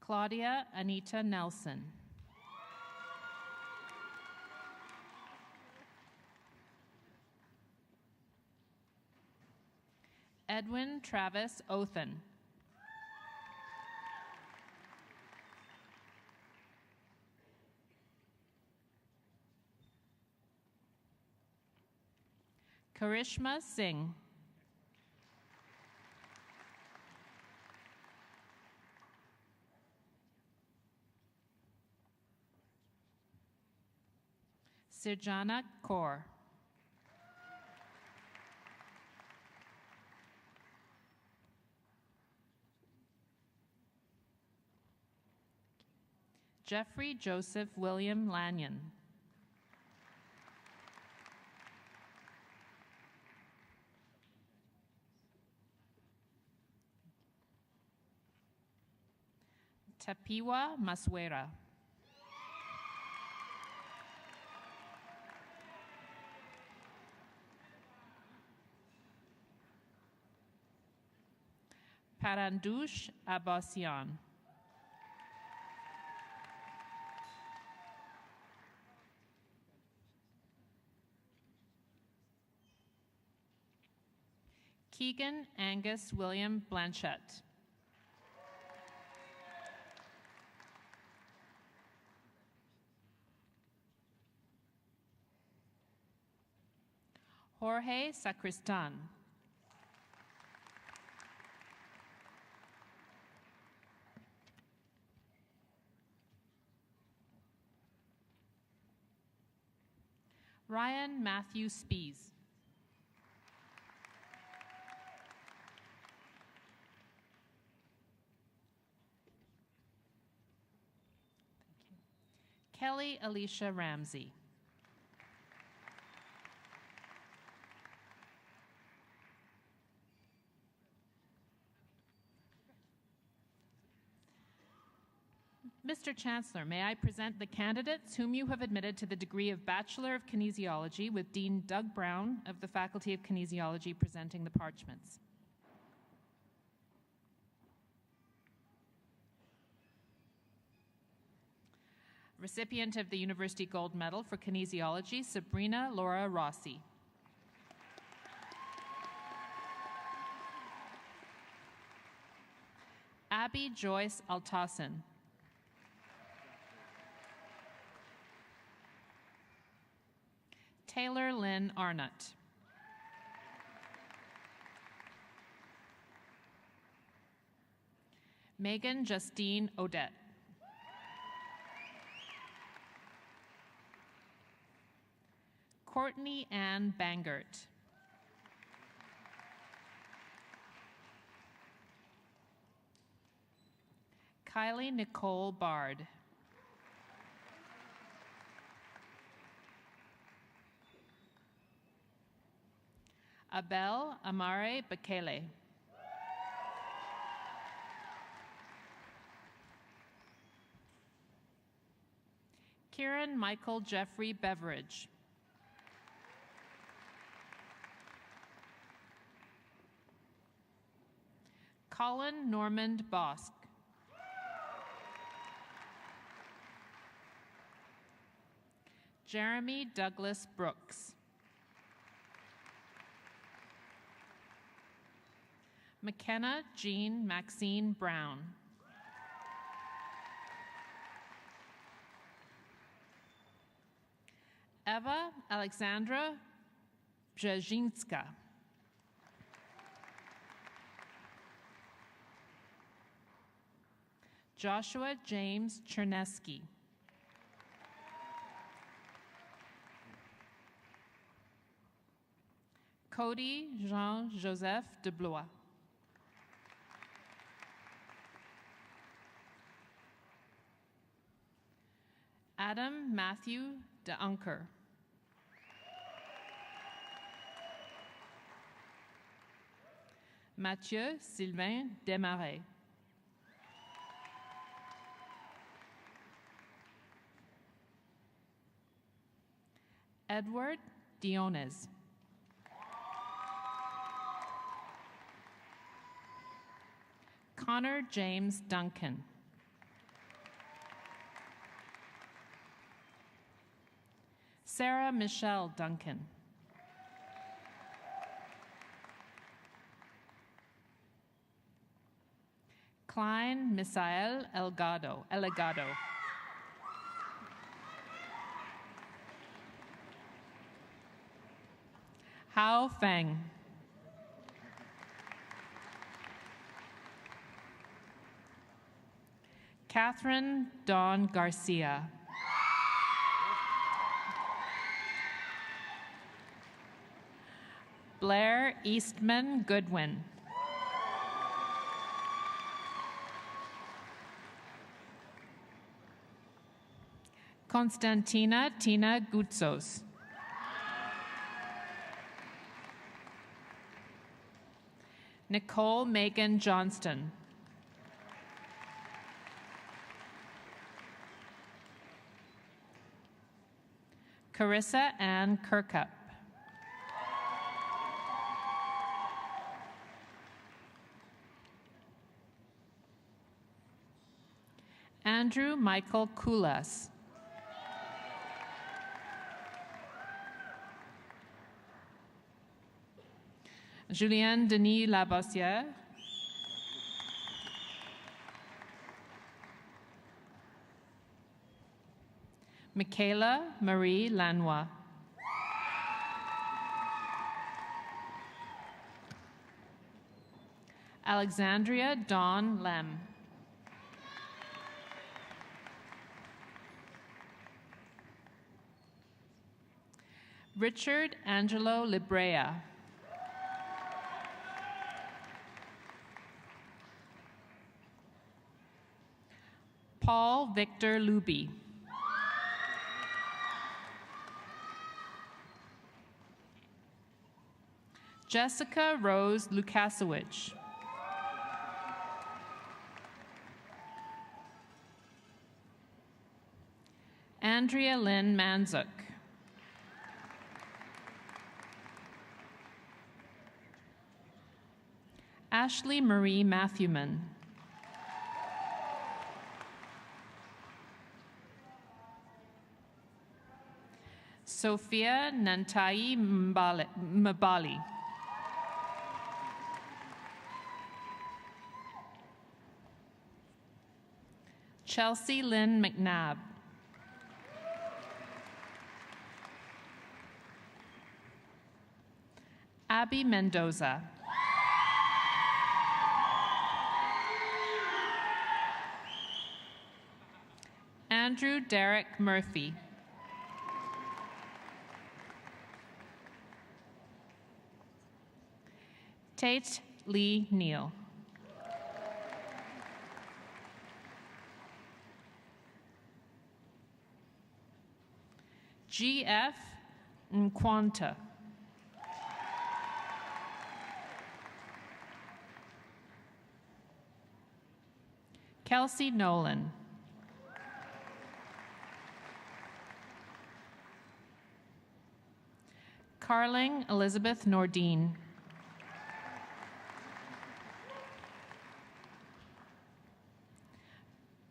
Claudia Anita Nelson. Edwin Travis Othen. Karishma Singh. Sirjana Kaur. Jeffrey Joseph William Lanyon. Tapiwa Maswera. Parandush Abbasian. Keegan Angus William Blanchette. Jorge Sacristan. Ryan Matthew Spees. Kelly Alicia Ramsey. Mr. Chancellor, may I present the candidates whom you have admitted to the degree of Bachelor of Kinesiology, with Dean Doug Brown of the Faculty of Kinesiology presenting the parchments. Recipient of the University Gold Medal for Kinesiology, Sabrina Laura Rossi. Abby Joyce Altassin. Taylor Lynn Arnott. Megan Justine Odette. Courtney Ann Bangert. Kylie Nicole Bard. Abel Amare Bekele. Kieran Michael Jeffrey Beveridge. Colin Normand Bosk. Jeremy Douglas Brooks. McKenna Jean Maxine Brown. Eva Alexandra Brzezinska. Joshua James Chernesky. Cody Jean-Joseph DeBlois. Adam Matthew de Unker. Mathieu Sylvain Desmarais. Edward Diones. Connor James Duncan. Sarah Michelle Duncan. Klein Misael Elegado. Hao Feng. Catherine Dawn Garcia. Blair Eastman Goodwin. Konstantina Tina Gutsos. Nicole Megan Johnston. Carissa Ann Kirkup. Andrew Michael Kulas. Julien Denis Labossière. Michaela Marie Lanois. Alexandria Dawn Lem. Richard Angelo Librea. Paul Victor Luby. Jessica Rose Lukasiewicz. Andrea Lynn Manzuk. Ashley Marie Matthewman. Sophia Nantai Mbali. Chelsea Lynn McNabb. Abby Mendoza. Andrew Derek Murphy. Tate Lee Neal. G.F. Nkwanta. Kelsey Nolan. Carling Elizabeth Nordine.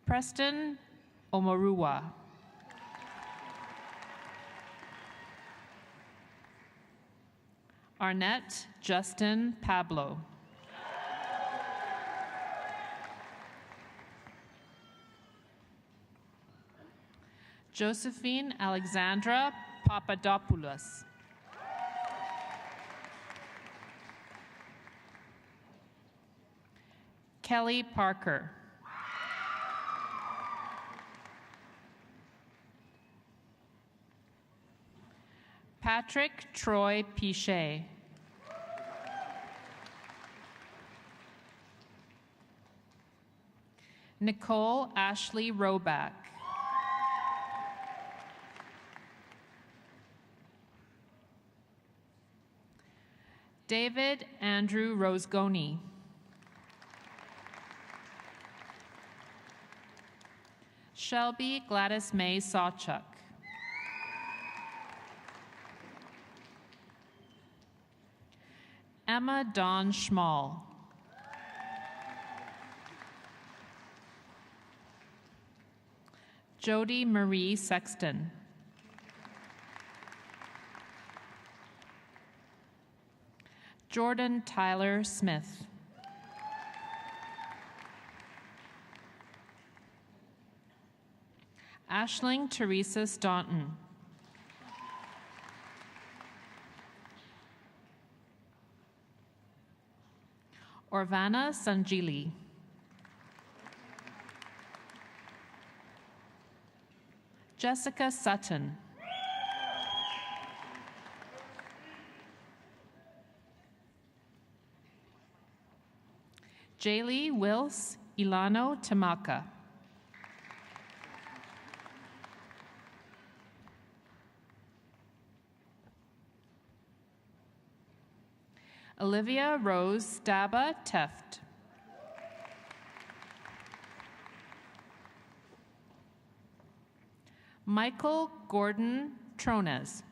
Preston Omoruwa. Arnett Justin Pablo. Josephine Alexandra Papadopoulos. Kelly Parker. Patrick Troy Pichet. Nicole Ashley Roback. David Andrew Rosgoni. Shelby Gladys May Sawchuk. Emma Dawn Schmall. Jody Marie Sexton. Jordan Tyler Smith. Ashling Teresa Staunton. Orvana Sanjili. Jessica Sutton. Jaylee Wills Ilano Tamaka. Olivia Rose Staba Teft. Michael Gordon Trones.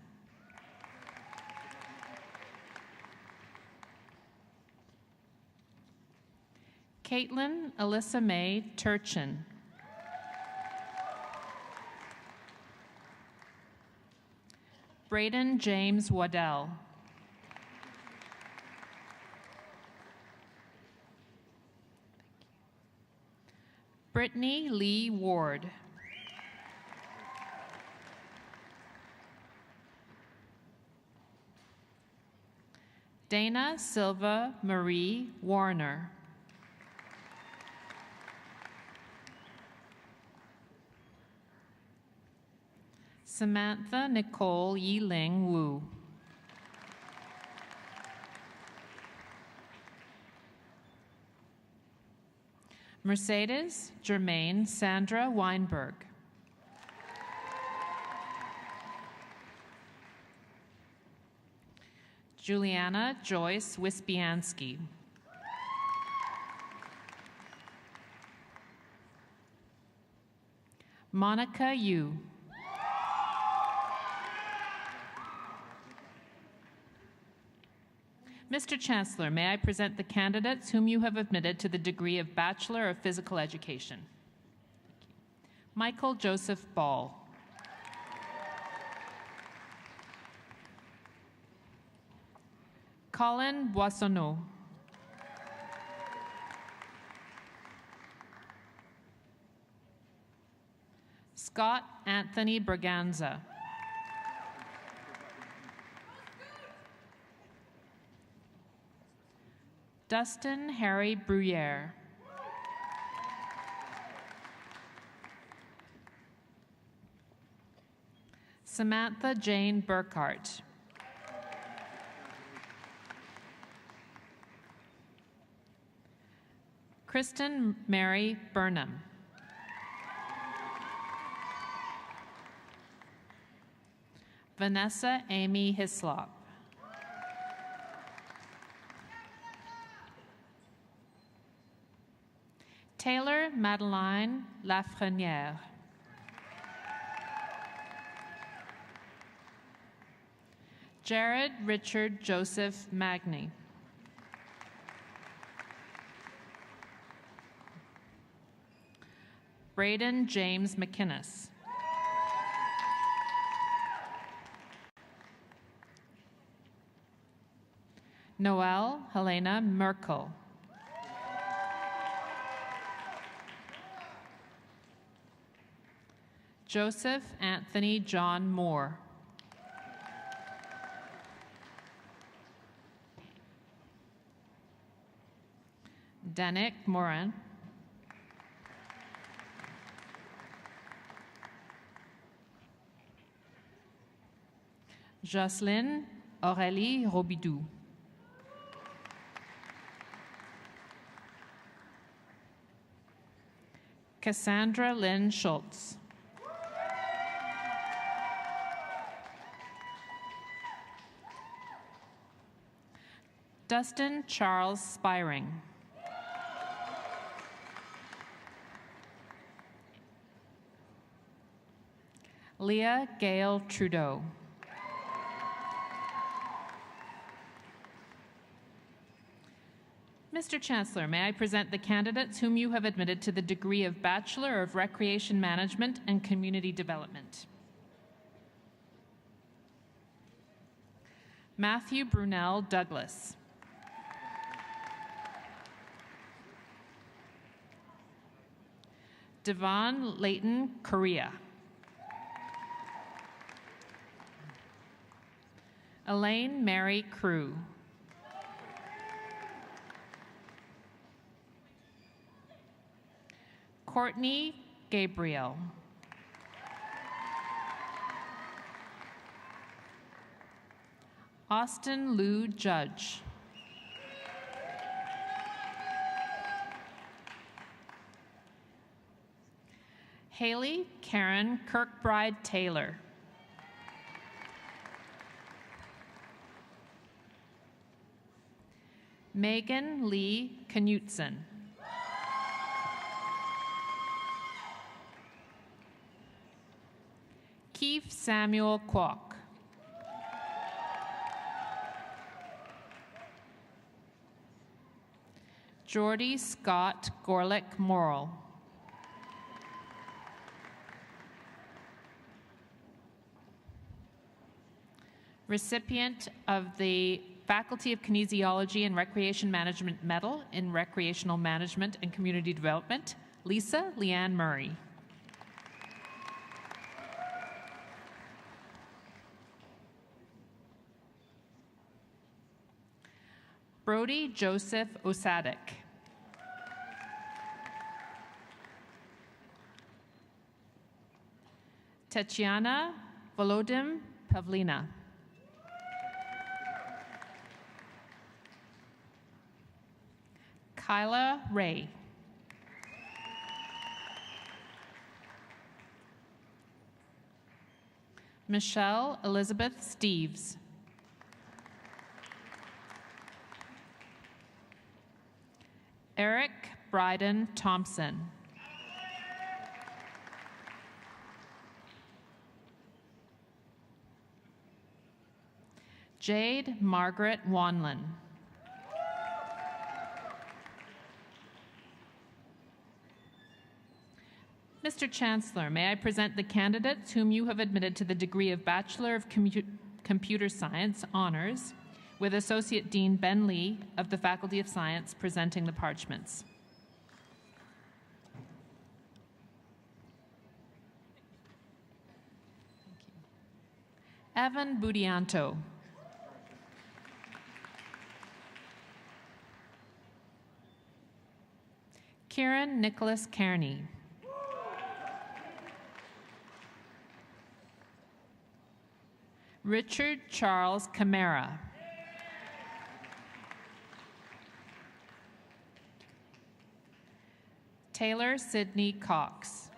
Caitlin Alyssa May Turchin. Braden James Waddell. Brittany Lee Ward. Dana Silva Marie Warner. Samantha Nicole Yiling Wu. Mercedes Germaine Sandra Weinberg. Juliana Joyce Wispiansky. Monica Yu. Mr. Chancellor, may I present the candidates whom you have admitted to the degree of Bachelor of Physical Education? Michael Joseph Ball. Colin Boissonneau. Scott Anthony Braganza. Dustin Harry Bruyere. Samantha Jane Burkhart. Kristen Mary Burnham. Vanessa Amy Hislop. Taylor Madeline Lafrenière. Jared Richard Joseph Magny. Braden James McInnes. Noelle Helena Merkel. Joseph Anthony John Moore. Danik Morin. Jocelyn Aurélie Robidoux. Cassandra Lynn Schultz. Dustin Charles Spiring. Leah Gail Trudeau. Mr. Chancellor, may I present the candidates whom you have admitted to the degree of Bachelor of Recreation Management and Community Development? Matthew Brunel Douglas. Devon Leighton Correa. Elaine Mary Crew. Courtney Gabriel. Austin Lou Judge. Haley Karen Kirkbride Taylor. Megan Lee Knutson. Keith Samuel Kwok. Jordy Scott Gorlick Morrill. Recipient of the Faculty of Kinesiology and Recreation Management Medal in Recreational Management and Community Development, Lisa Leanne Murray. Brody Joseph Osadik. Tatiana Volodym Pavlina. Kyla Ray. Michelle Elizabeth Steves. Eric Bryden Thompson. Jade Margaret Wanlin. Mr. Chancellor, may I present the candidates whom you have admitted to the degree of Bachelor of Computer Science Honors, with Associate Dean Ben Lee of the Faculty of Science presenting the parchments. Evan Budianto. Kieran Nicholas Kearney. Richard Charles Camara. Taylor Sidney Cox.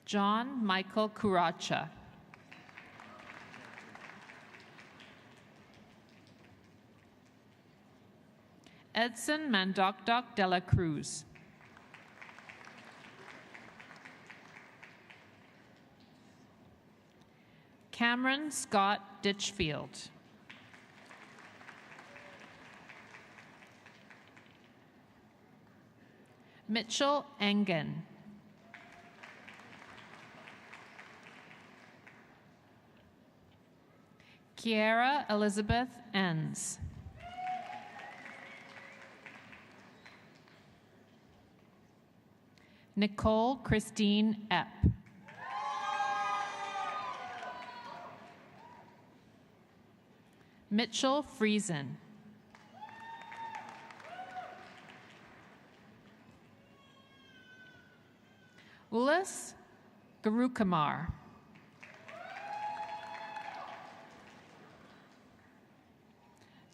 John Michael Curacha. Edson Mandokdok de la Cruz. Cameron Scott Ditchfield. Mitchell Engen. Kiera Elizabeth Enns. Nicole Christine Epp. Mitchell Friesen. Ulis Garukamar.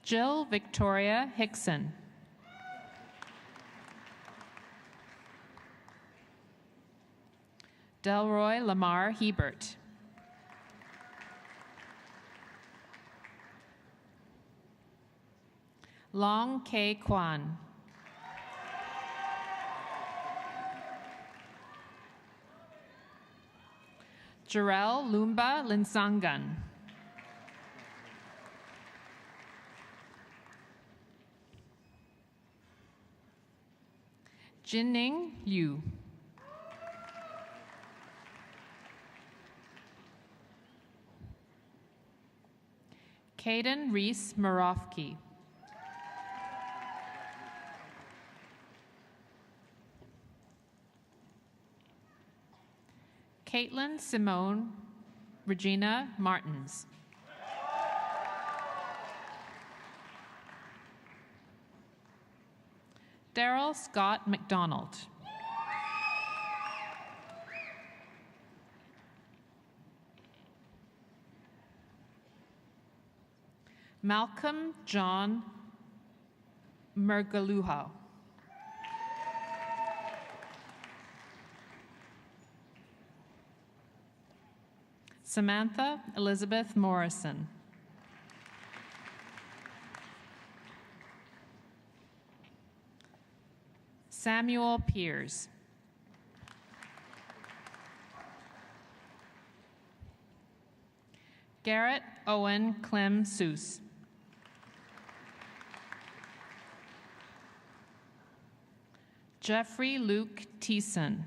Jill Victoria Hickson. Delroy Lamar Hebert. Long K. Kwan. Jarell Lumba Linsangan. Jinning Yu. Caden Reese Marofsky. Caitlin Simone Regina Martins. Daryl Scott McDonald. Malcolm John Mergaluho. Samantha Elizabeth Morrison. Samuel Peers. Garrett Owen Clem Seuss. Jeffrey Luke Thiessen.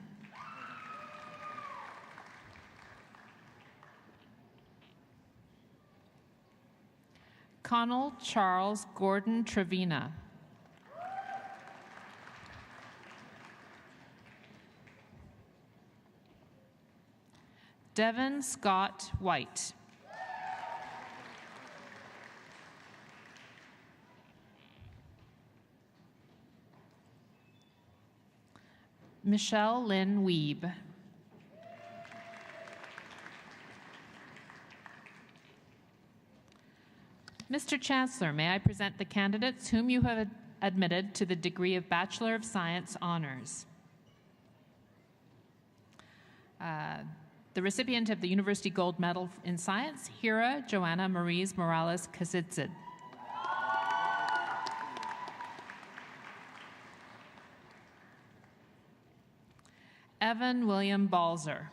Connell Charles Gordon Trevina. Devin Scott White. Michelle Lynn Weeb. Mr. Chancellor, may I present the candidates whom you have admitted to the degree of Bachelor of Science Honors. The recipient of the University Gold Medal in Science, Hira Joanna Maries Morales Kazitzid. Evan William Balzer.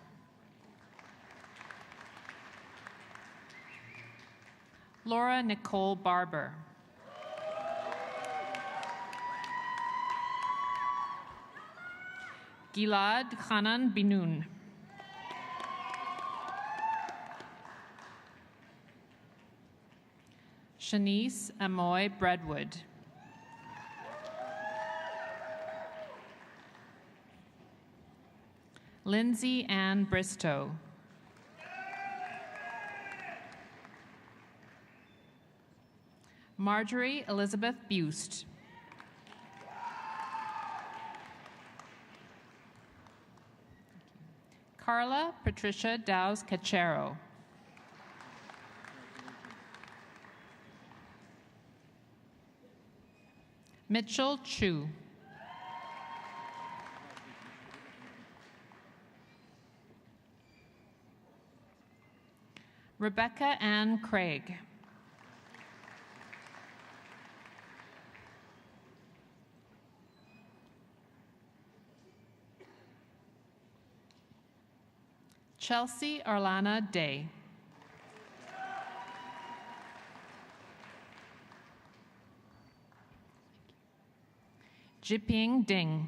Laura Nicole Barber. Gilad Hanan Binun. Shanice Amoy Breadwood. Lindsay Ann Bristow. Marjorie Elizabeth Bust. Carla Patricia Dowse Cachero. Mitchell Chu. Rebecca Ann Craig. Chelsea Arlana Day. Jiping Ding.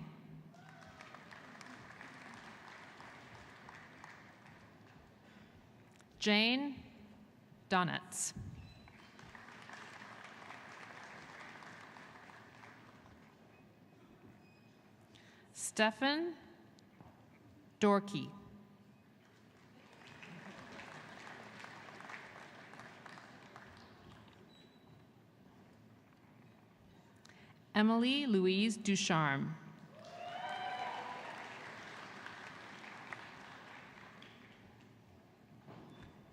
Jane Donitz. Stefan Dorkey. Emily Louise Ducharme.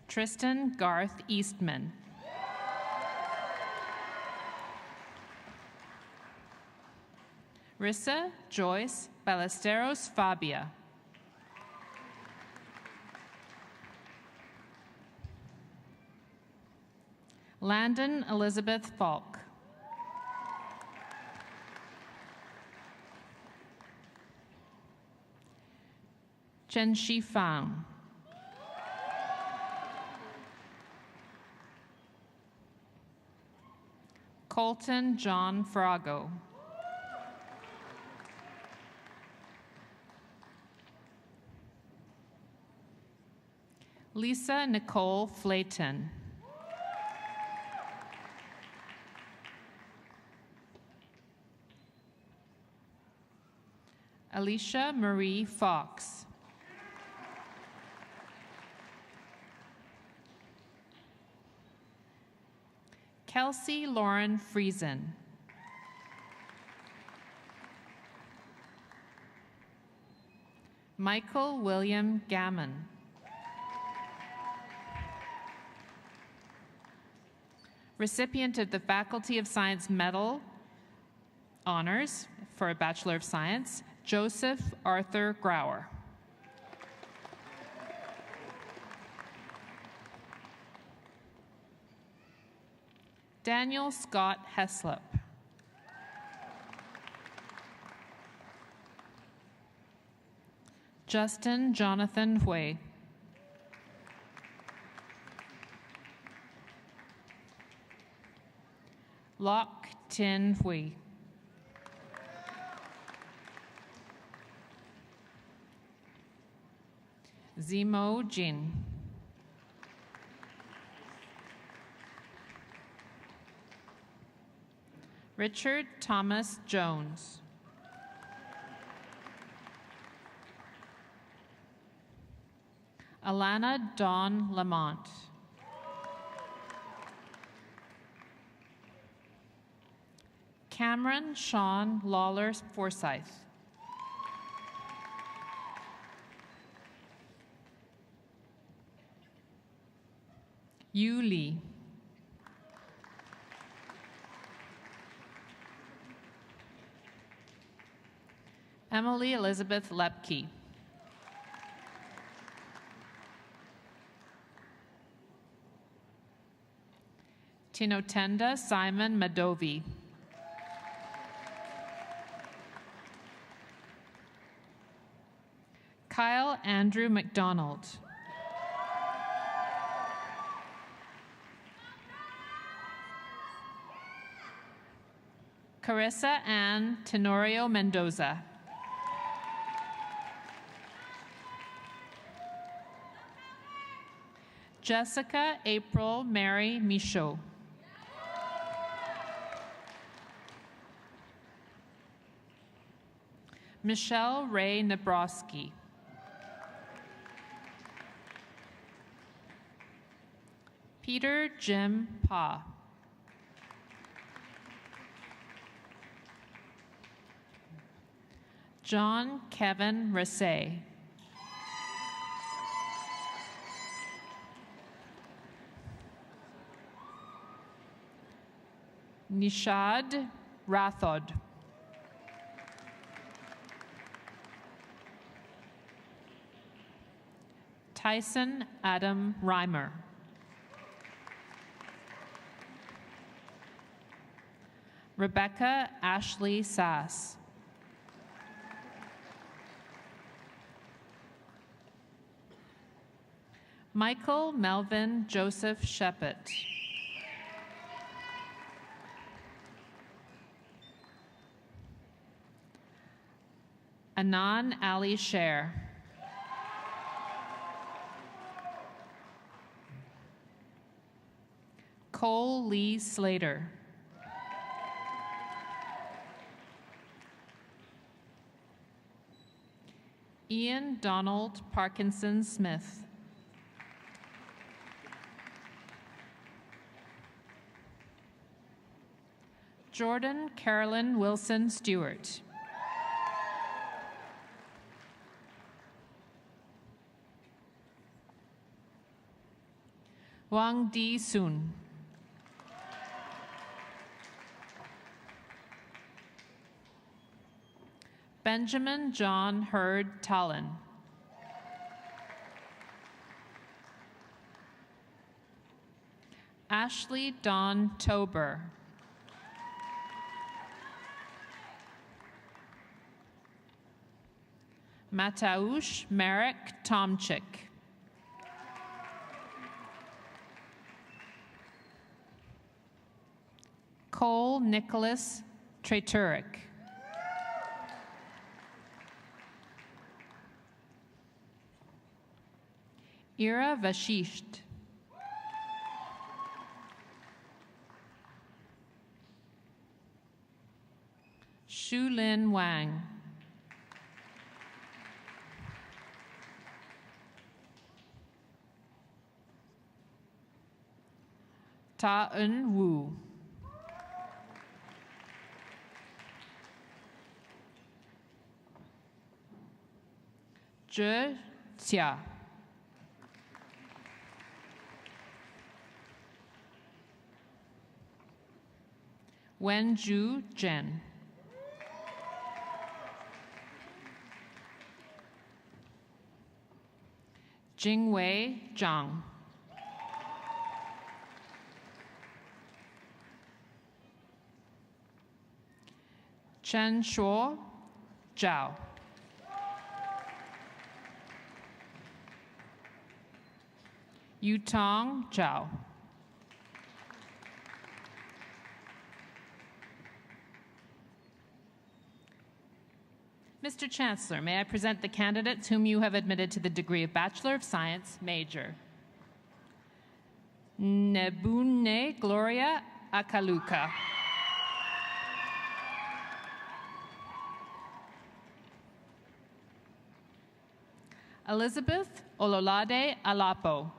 Tristan Garth Eastman. Rissa Joyce Ballesteros Fabia. Landon Elizabeth Falk. Chen Shi Fang. Colton John Frago. Lisa Nicole Flayton. Alicia Marie Fox. Kelsey Lauren Friesen. Michael William Gammon. Recipient of the Faculty of Science Medal Honors for a Bachelor of Science, Joseph Arthur Grauer. Daniel Scott Heslop. Justin Jonathan Hui. Lok Tin Hui. Zimo Jin. Richard Thomas Jones. Alana Dawn Lamont. Cameron Sean Lawler Forsyth. Yu Lee. Emily Elizabeth Lepke. Tinotenda Simon Madovi. Kyle Andrew McDonald. Carissa Ann Tenorio Mendoza. Jessica April Mary Michaud. Michelle Ray Nabrowski. Peter Jim Pa. John Kevin Rassay. Nishad Rathod. Tyson Adam Reimer. Rebecca Ashley Sass. Michael Melvin Joseph Shepard. Anan Ali Sher. Cole Lee Slater. Ian Donald Parkinson Smith. Jordan Carolyn Wilson Stewart. Wang Di Sun. Benjamin John Hurd Tallon. Ashley Dawn Tober. Mataush Merrick Tomchik. Cole Nicholas Treturek. Ira Vashisht. Shulin Wang. Ta-un Wu. Zhe Xia. Wenju Jen. Jingwei Zhang. Chen Shuo Zhao. Yutong Zhao. Mr. Chancellor, may I present the candidates whom you have admitted to the degree of Bachelor of Science Major. Nebune Gloria Akaluka. Elizabeth Ololade Alapo.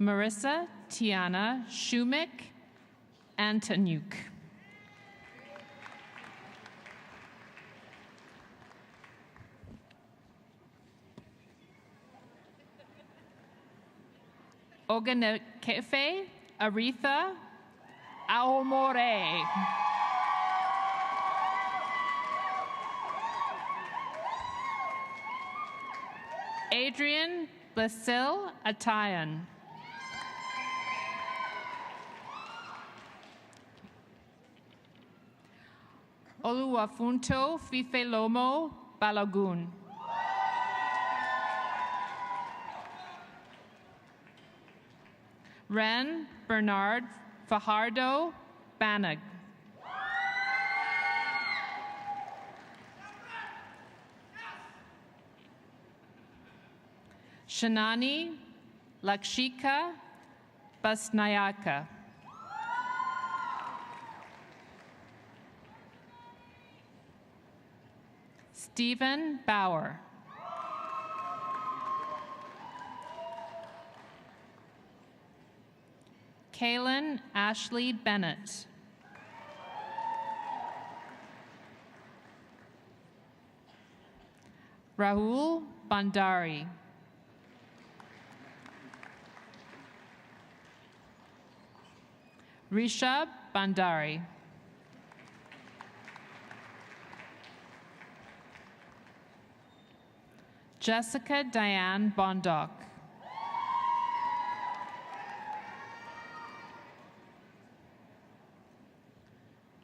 Marissa Tiana Shumik Antoniuk. Oganekefe Aretha Aomore. Adrian Basil Atayan. Oluwafunto Fifelomo Balagun. Ren Bernard Fajardo Banag. Shanani Lakshika Basnayaka. Stephen Bauer. Kaylin Ashley Bennett. Rahul Bandari. Rishabh Bandari. Jessica Diane Bondoc.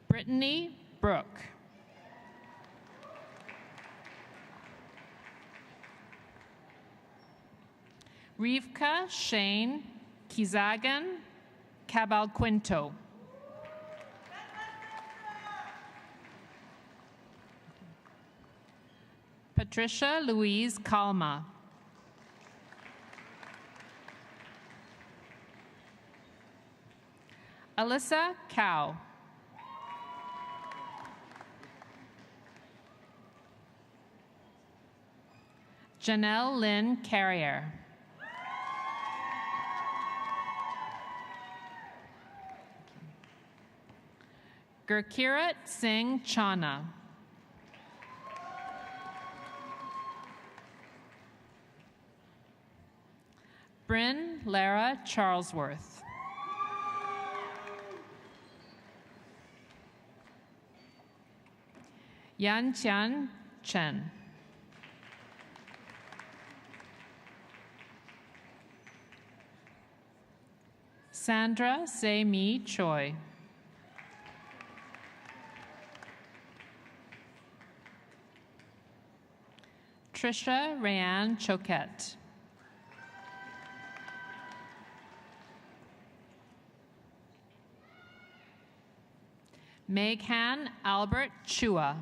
Brittany Brooke. Rivka Shane Kizagan Cabalquinto. Patricia Louise Kalma. Alyssa Cow. Janelle Lynn Carrier. Gurkirat Singh Chana. Bryn Lara Charlesworth. Yan Tian Chen. Sandra Se-Mi Choi. Trisha Rayanne Choquette. Meghan Albert Chua.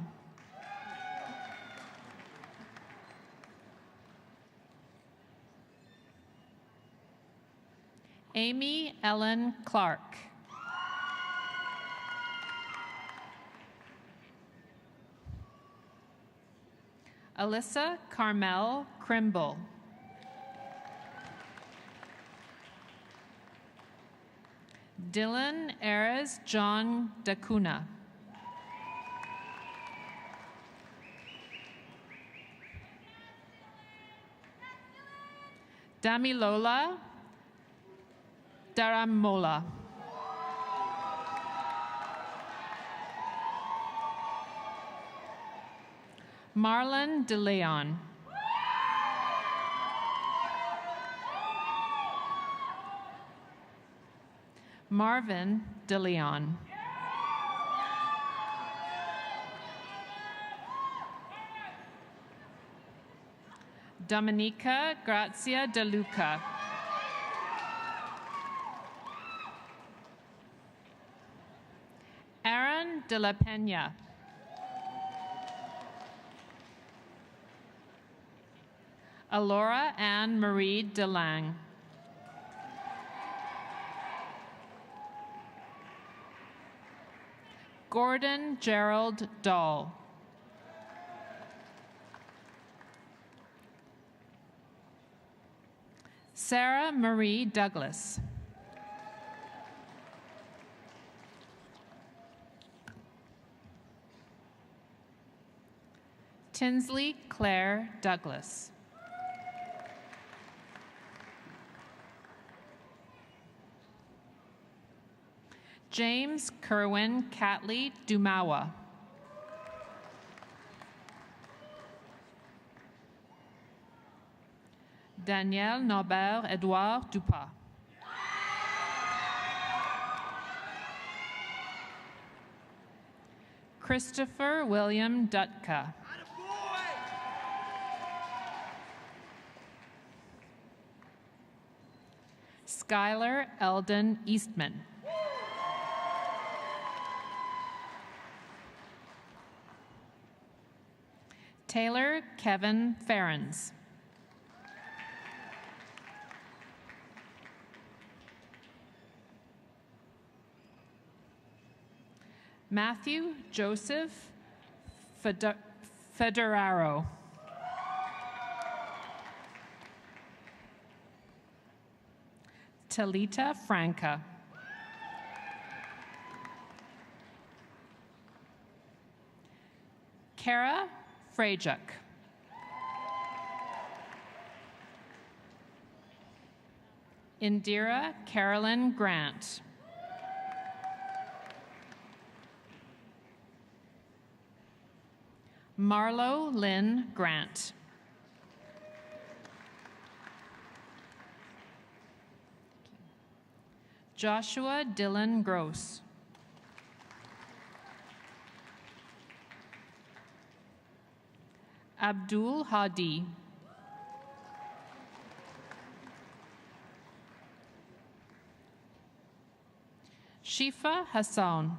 Amy Ellen Clark. Alyssa Carmel Crimble. Dylan Ares John Dacuna. Damilola Daramola. Marlon De Leon. Marvin De Leon. Dominica Grazia De Luca. Aaron De La Peña. Alora Anne Marie DeLang. Gordon Gerald Dahl. Sarah Marie Douglas. Tinsley Claire Douglas. James Kerwin Catley Dumawa. Danielle Norbert Edouard Dupas. Christopher William Dutka. Skylar Eldon Eastman. Taylor Kevin Ferens. Matthew Joseph Federaro. Talita Franca. Kara Frajuk. Indira Carolyn Grant. Marlo Lynn Grant. Joshua Dylan Gross. Abdul Hadi. Shifa Hassan.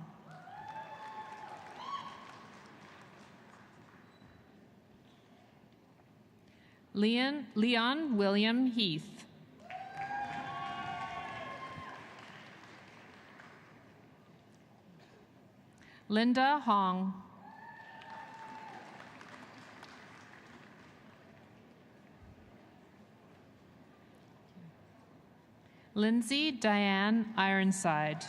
Leon William Heath. Linda Hong. Lindsay Diane Ironside.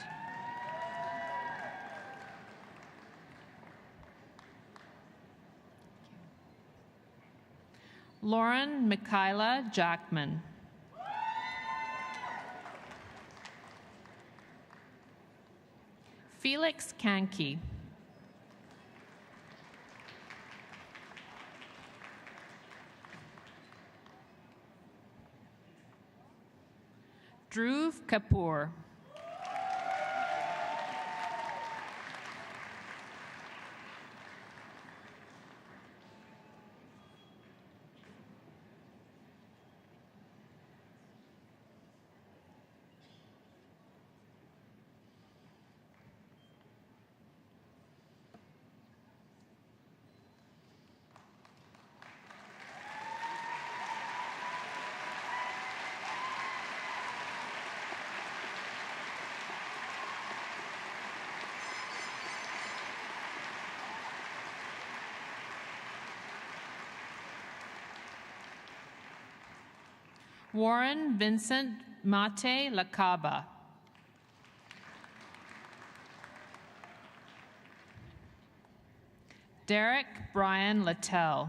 Lauren Michaela Jackman. Felix Kanke. Dhruv Kapoor. Warren Vincent Mate Lacaba. Derek Brian Littell.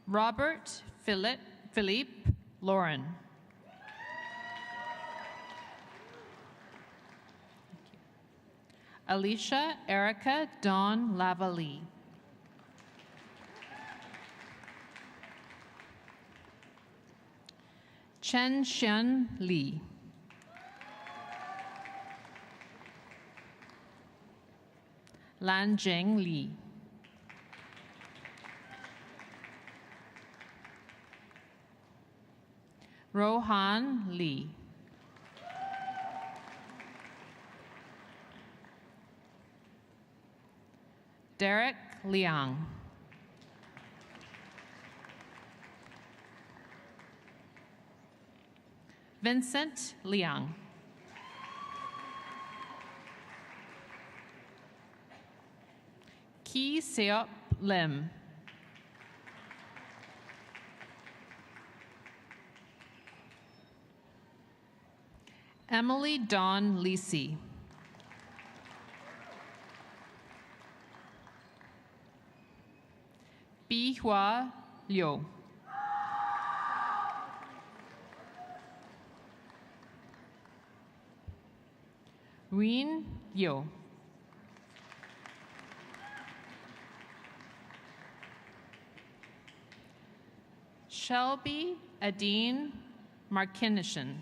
Robert Philippe Lauren. Alicia Erica Dawn Lavalie. Chen Xian Li. Lan Jing Li. Rohan Li. Derek Liang. Vincent Liang. Ki Seop Lim. Emily Dawn Lisi. Bihua Liu. Reen Yo. Shelby Adine Markinishan.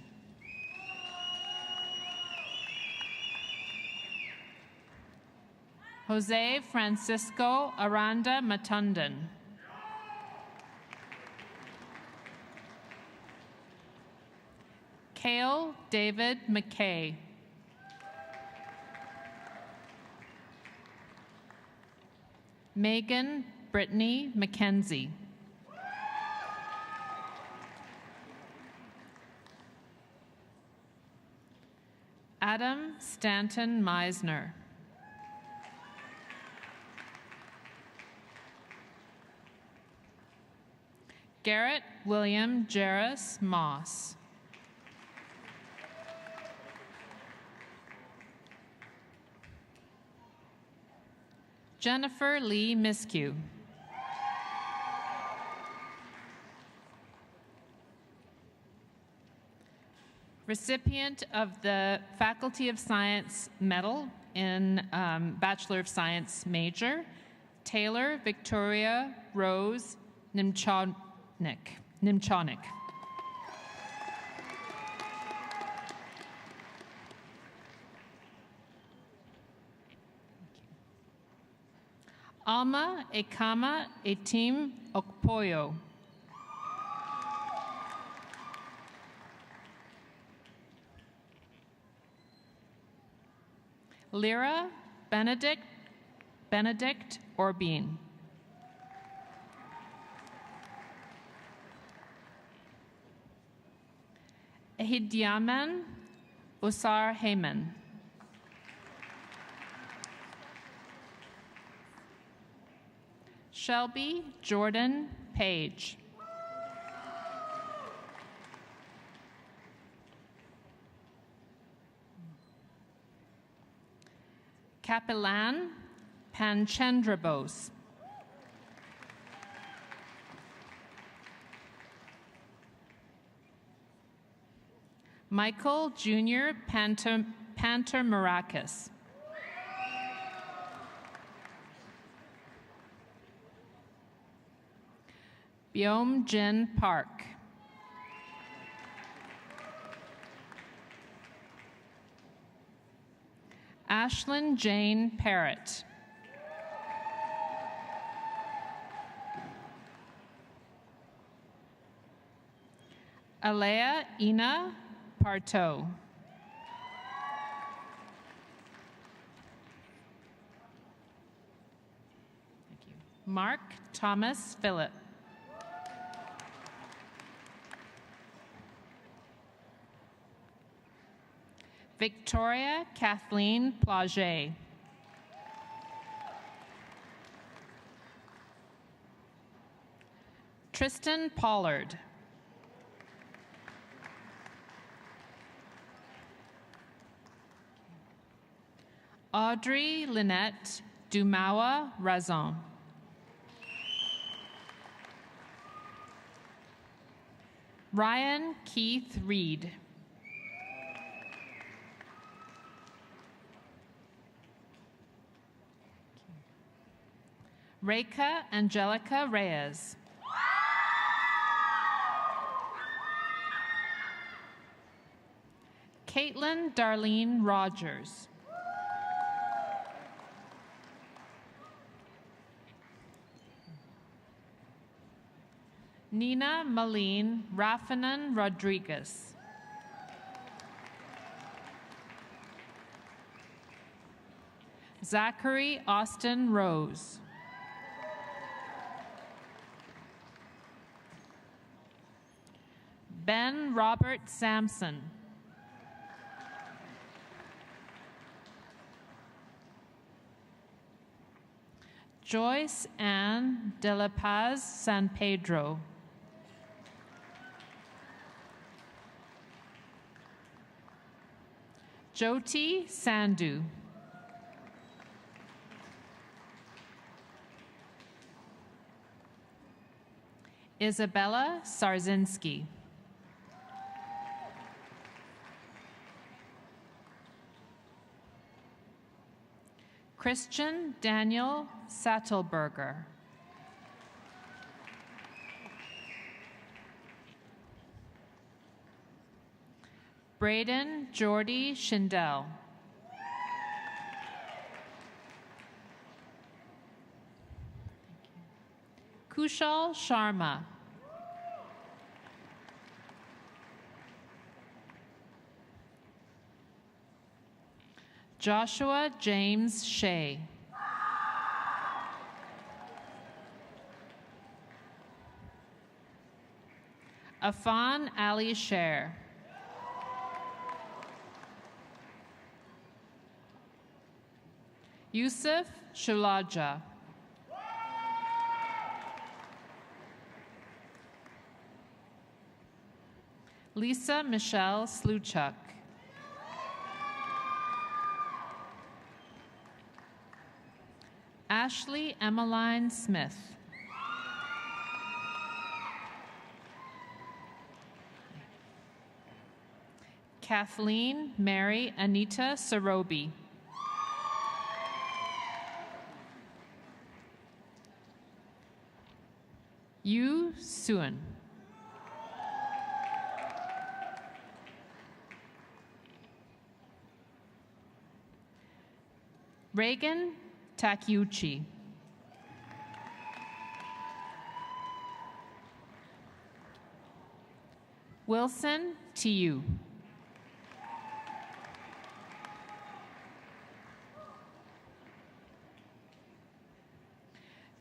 Jose Francisco Aranda Matundan. Cale David McKay. Megan Brittany McKenzie. Adam Stanton Meisner. Garrett William Jarris Moss. Jennifer Lee Miskew. Recipient of the Faculty of Science Medal in Bachelor of Science major, Taylor Victoria Rose Nimchonik. Alma Ekama Etim Okpoyo. Lyra Benedict Orbeen. Ehidiaman Usar Heyman. Shelby Jordan Page. Kapilan Panchendra Bose. Michael Jr. Panter Marakis. Byom Jin Park. Ashlyn Jane Parrott. Alea Ina Parto. Thank you. Mark Thomas Phillip. Victoria Kathleen Plage. Tristan Pollard. Audrey Lynette Dumawa Razon. Ryan Keith Reed. Reika Angelica Reyes. Caitlin Darlene Rogers. Nina Malene Rafanan Rodriguez. Zachary Austin Rose. Ben Robert Sampson. Joyce Ann de la Paz San Pedro. Jyoti Sandhu. Isabella Sarzinski. Christian Daniel Sattelberger. Braden Jordy Schindel. Kushal Sharma. Joshua James Shea. Afan Ali Sher. Yusuf Shulaja. Lisa Michelle Sluchuk. Ashley Emmeline Smith. Kathleen Mary Anita Sarobi. Yu Suan. Reagan Takeuchi. Wilson Tiu.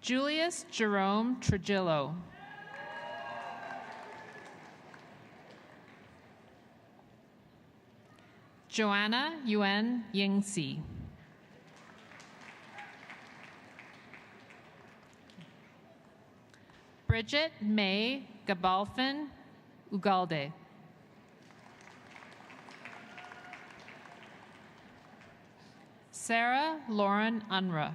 Julius Jerome Trujillo. Joanna Yuen Yingxi. Bridget May Gabalfin Ugalde. Sarah Lauren Unruh.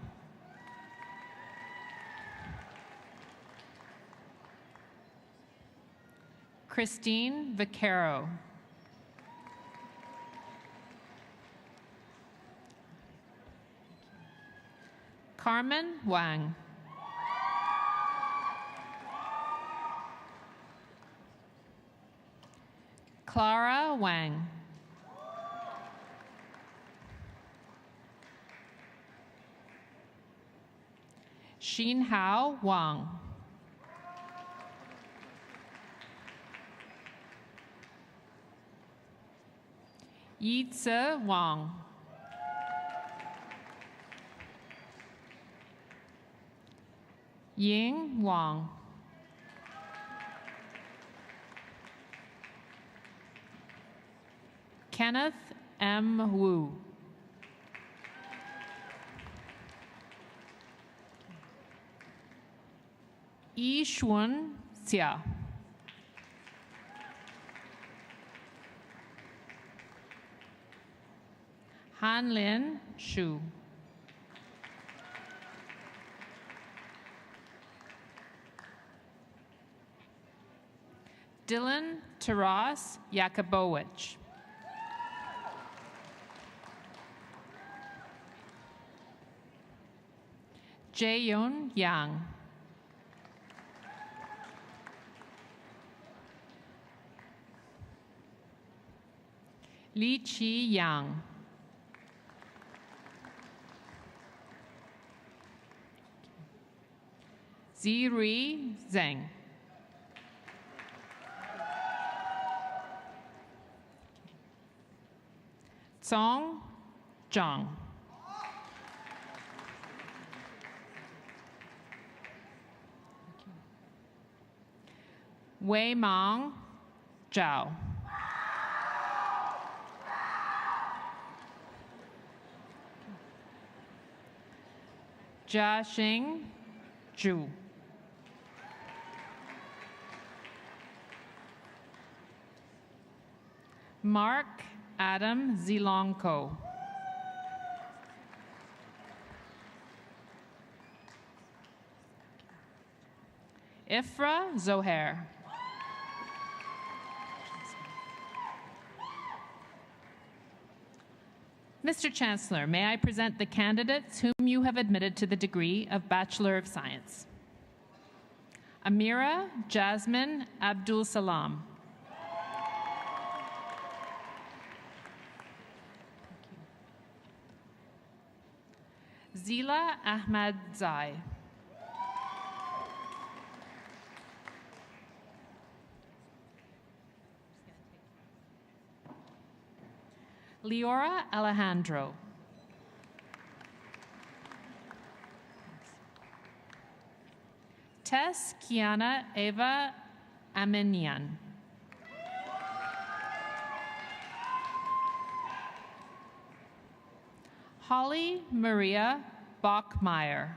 Christine Vaquero. Carmen Wang. Clara Wang. Xin Hao Wang. Yitze Wang. Ying Wang. Kenneth M. Wu. Yi Xuan Xia. Han Lin Shu. Dylan Taras Yakubowicz. Jaeyoon Yang. Li Chi Yang. Ziri Zheng. Song Zhang. Wei Mong Zhao. Jia Xing Zhu. Mark Adam Zilongko. Ifra Zohair. Mr. Chancellor, may I present the candidates whom you have admitted to the degree of Bachelor of Science. Amira Jasmine Abdul Salam. Zila Ahmad Zai. Leora Alejandro. Tess Kiana Eva Aminian. Holly Maria Bachmeyer.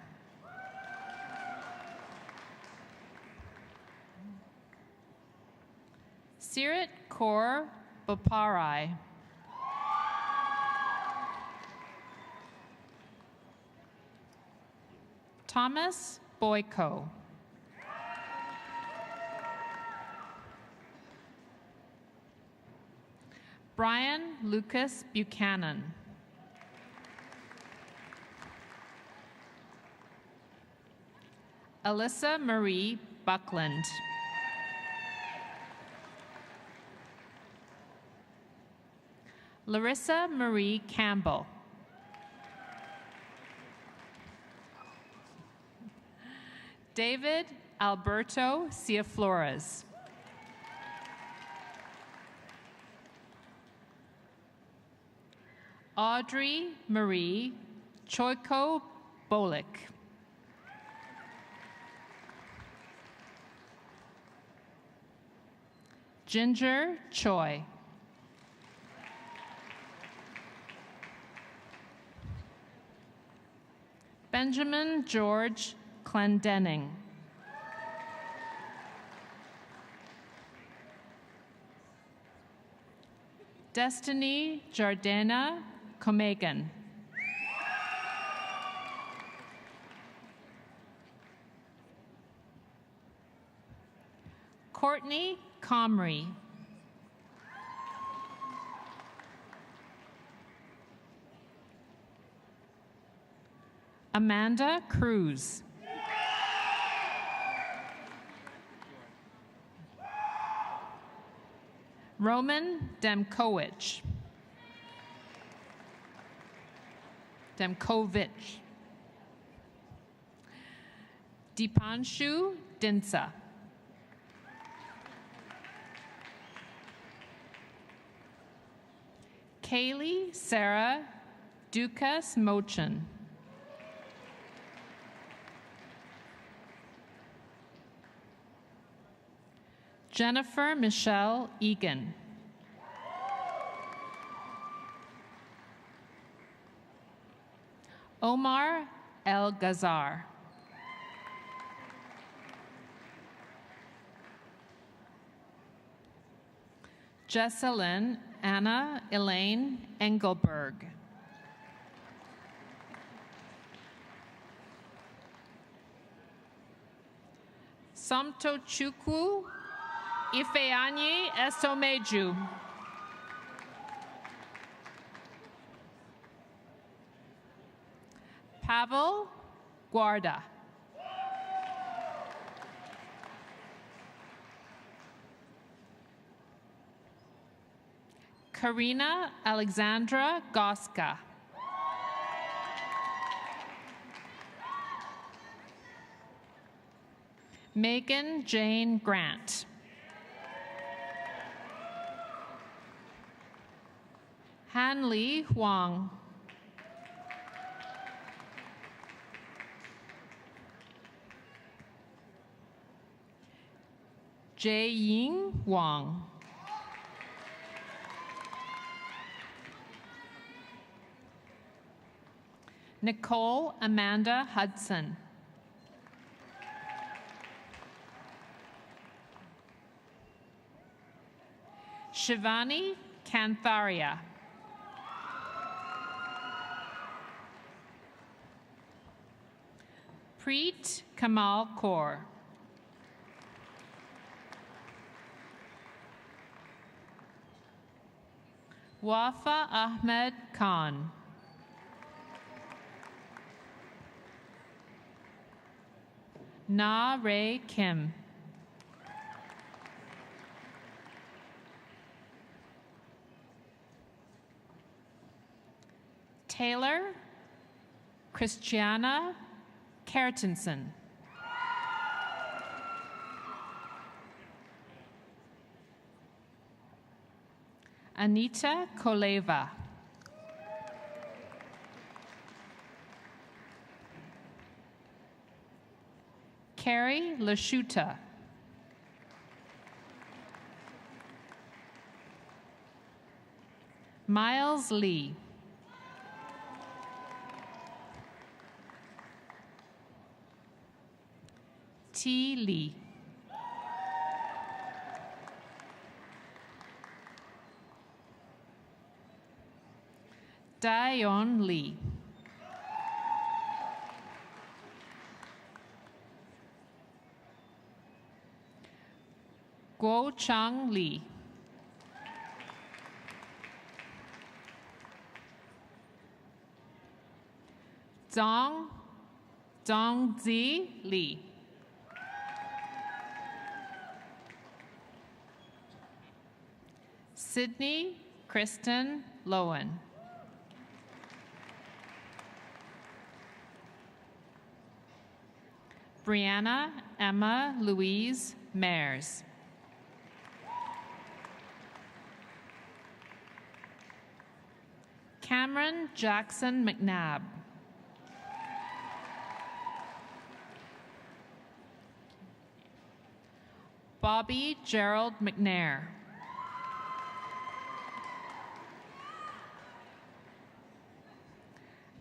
Sirit Kaur Boparai. Thomas Boyko. Brian Lucas Buchanan. Alyssa Marie Buckland. Larissa Marie Campbell. David Alberto Ciaflores. Audrey Marie Choiko Bolik. Ginger Choi. Benjamin George Clendenning. Destiny Jardana Comegan. Courtney Comrie. Amanda Cruz. Roman Demkovich. Dipanshu Dinsa. Kaylee Sarah Dukas Mochin. Jennifer Michelle Egan. Omar El Ghazar. Jesselyn Anna Elaine Engelberg. Somtochukwu Ifeanyi Esomeju. Pavel Guarda. Karina Alexandra Goska. Megan Jane Grant. Hanli Huang. Jae-ying Wang. Nicole Amanda Hudson. Shivani Kantharia. Preet Kamal Kaur. Wafa Ahmed Khan. Na Ray Kim. Taylor Christiana Kertensen. Anita Koleva. Carrie Lashuta. Miles Lee. T. Lee. Dayon Lee. Guo Chang Lee. Dongzi Lee. Sydney Kristen Lowen. Brianna Emma Louise Mares. Cameron Jackson McNabb. Bobby Gerald McNair.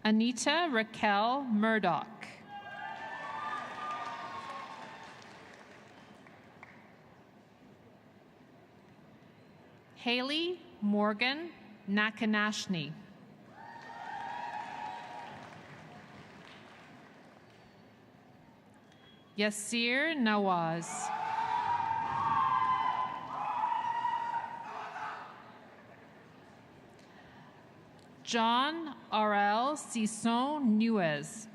Anita Raquel Murdoch. Haley Morgan Nakanashni. Yasir Nawaz. John R.L. Sisson Nuez.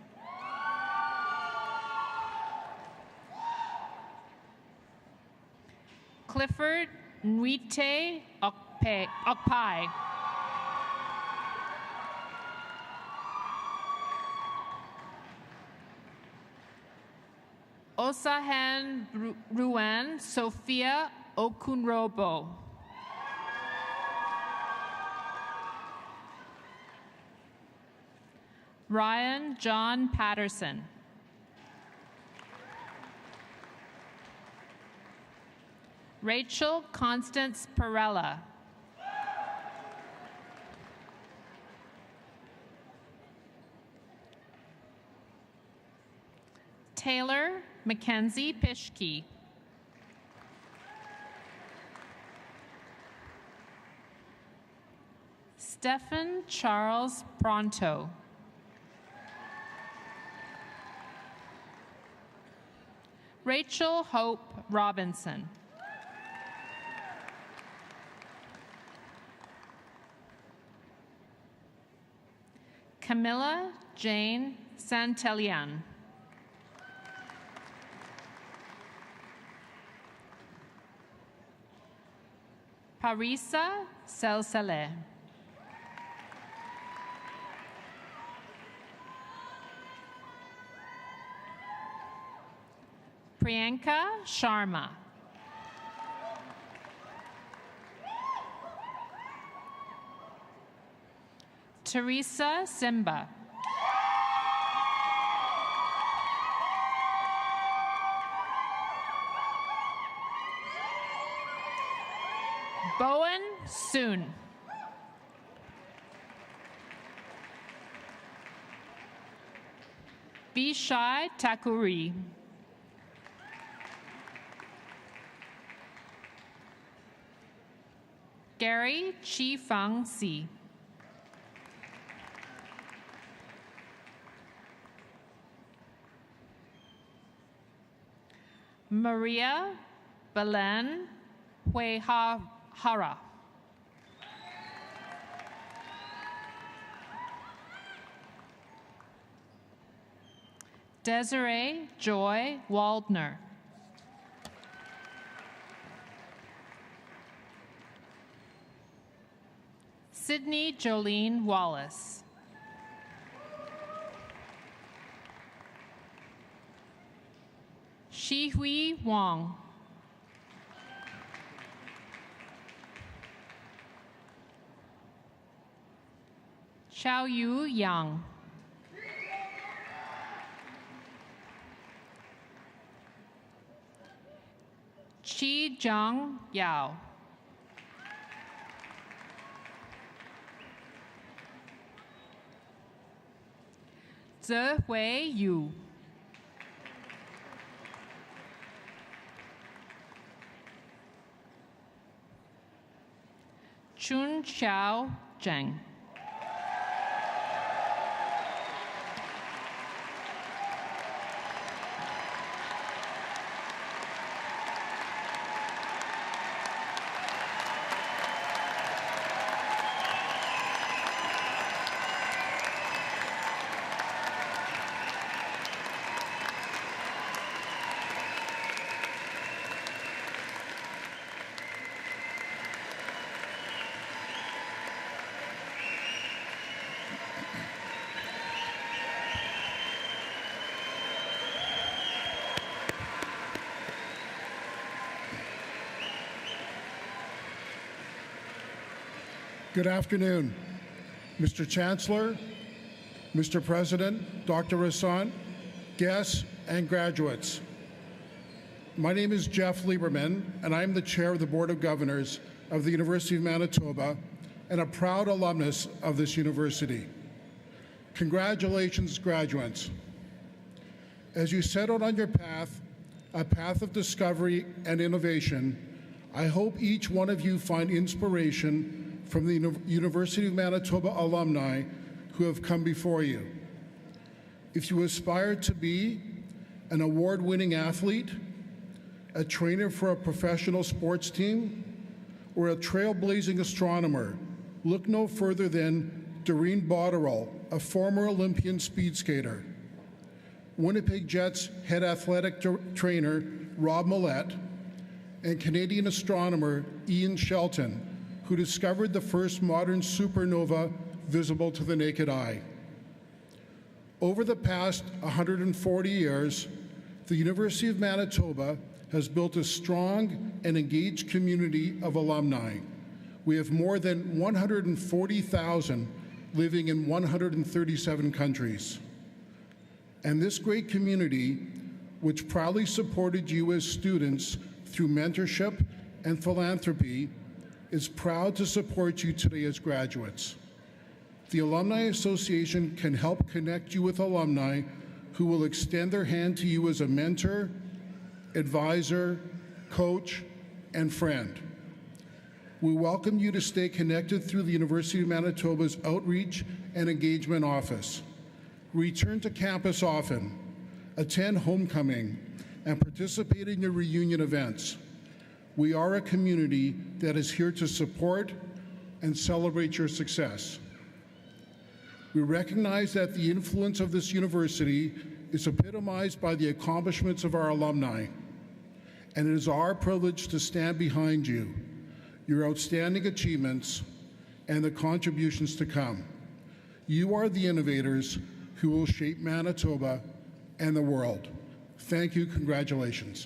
Clifford Nwite Okpai. Osahan Ruan Sophia Okunrobo. Ryan John Patterson. Rachel Constance Perella. Taylor Mackenzie Pishke. Stephen Charles Pronto. Rachel Hope Robinson. Camilla Jane Santelian. Parisa Selsale. Priyanka Sharma. Teresa Simba. Bowen Soon. Bishai Takuri. Gary Chi Fang Si. Maria Belen Huehara. Desiree Joy Waldner. Sydney Jolene Wallace. Shihui Wong. Xiaoyu Yang. Qi Zhang Yao. Zehui Yu. Chun Xiao Zheng. Good afternoon, Mr. Chancellor, Mr. President, Dr. Rassant, guests, and graduates. My name is Jeff Lieberman, and I'm the Chair of the Board of Governors of the University of Manitoba and a proud alumnus of this university. Congratulations, graduates. As you set out on your path, a path of discovery and innovation, I hope each one of you find inspiration from the University of Manitoba alumni who have come before you. If you aspire to be an award-winning athlete, a trainer for a professional sports team, or a trailblazing astronomer, look no further than Doreen Botterill, a former Olympian speed skater, Winnipeg Jets head athletic trainer Rob Millette, and Canadian astronomer Ian Shelton, who discovered the first modern supernova visible to the naked eye. Over the past 140 years, the University of Manitoba has built a strong and engaged community of alumni. We have more than 140,000 living in 137 countries. And this great community, which proudly supported you as students through mentorship and philanthropy, is proud to support you today as graduates. The Alumni Association can help connect you with alumni who will extend their hand to you as a mentor, advisor, coach, and friend. We welcome you to stay connected through the University of Manitoba's Outreach and Engagement Office. Return to campus often, attend homecoming, and participate in your reunion events. We are a community that is here to support and celebrate your success. We recognize that the influence of this university is epitomized by the accomplishments of our alumni, and it is our privilege to stand behind you, your outstanding achievements, and the contributions to come. You are the innovators who will shape Manitoba and the world. Thank you. Congratulations.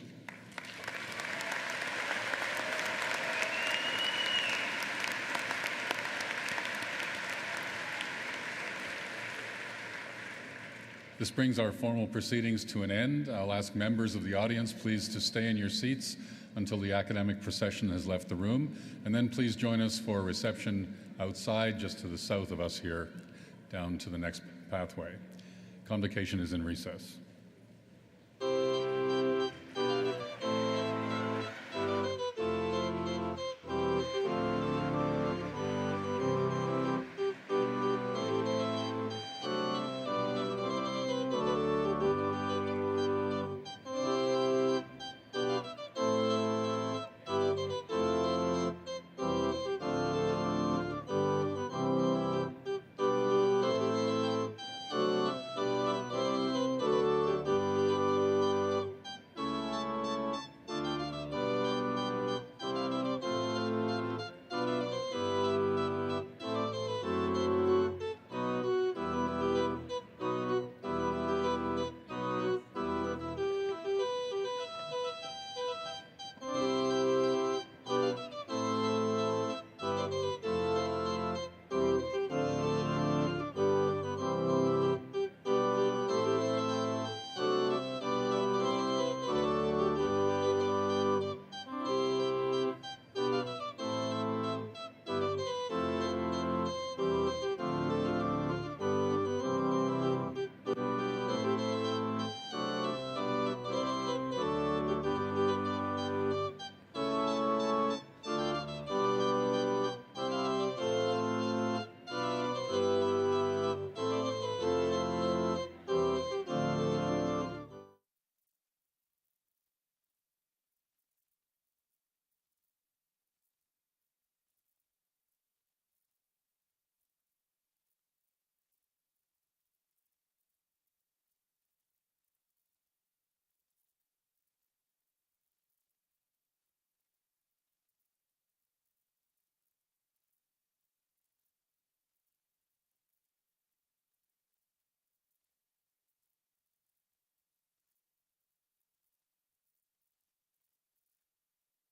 This brings our formal proceedings to an end. I'll ask members of the audience please to stay in your seats until the academic procession has left the room, and then please join us for a reception outside just to the south of us here, down to the next pathway. Convocation is in recess.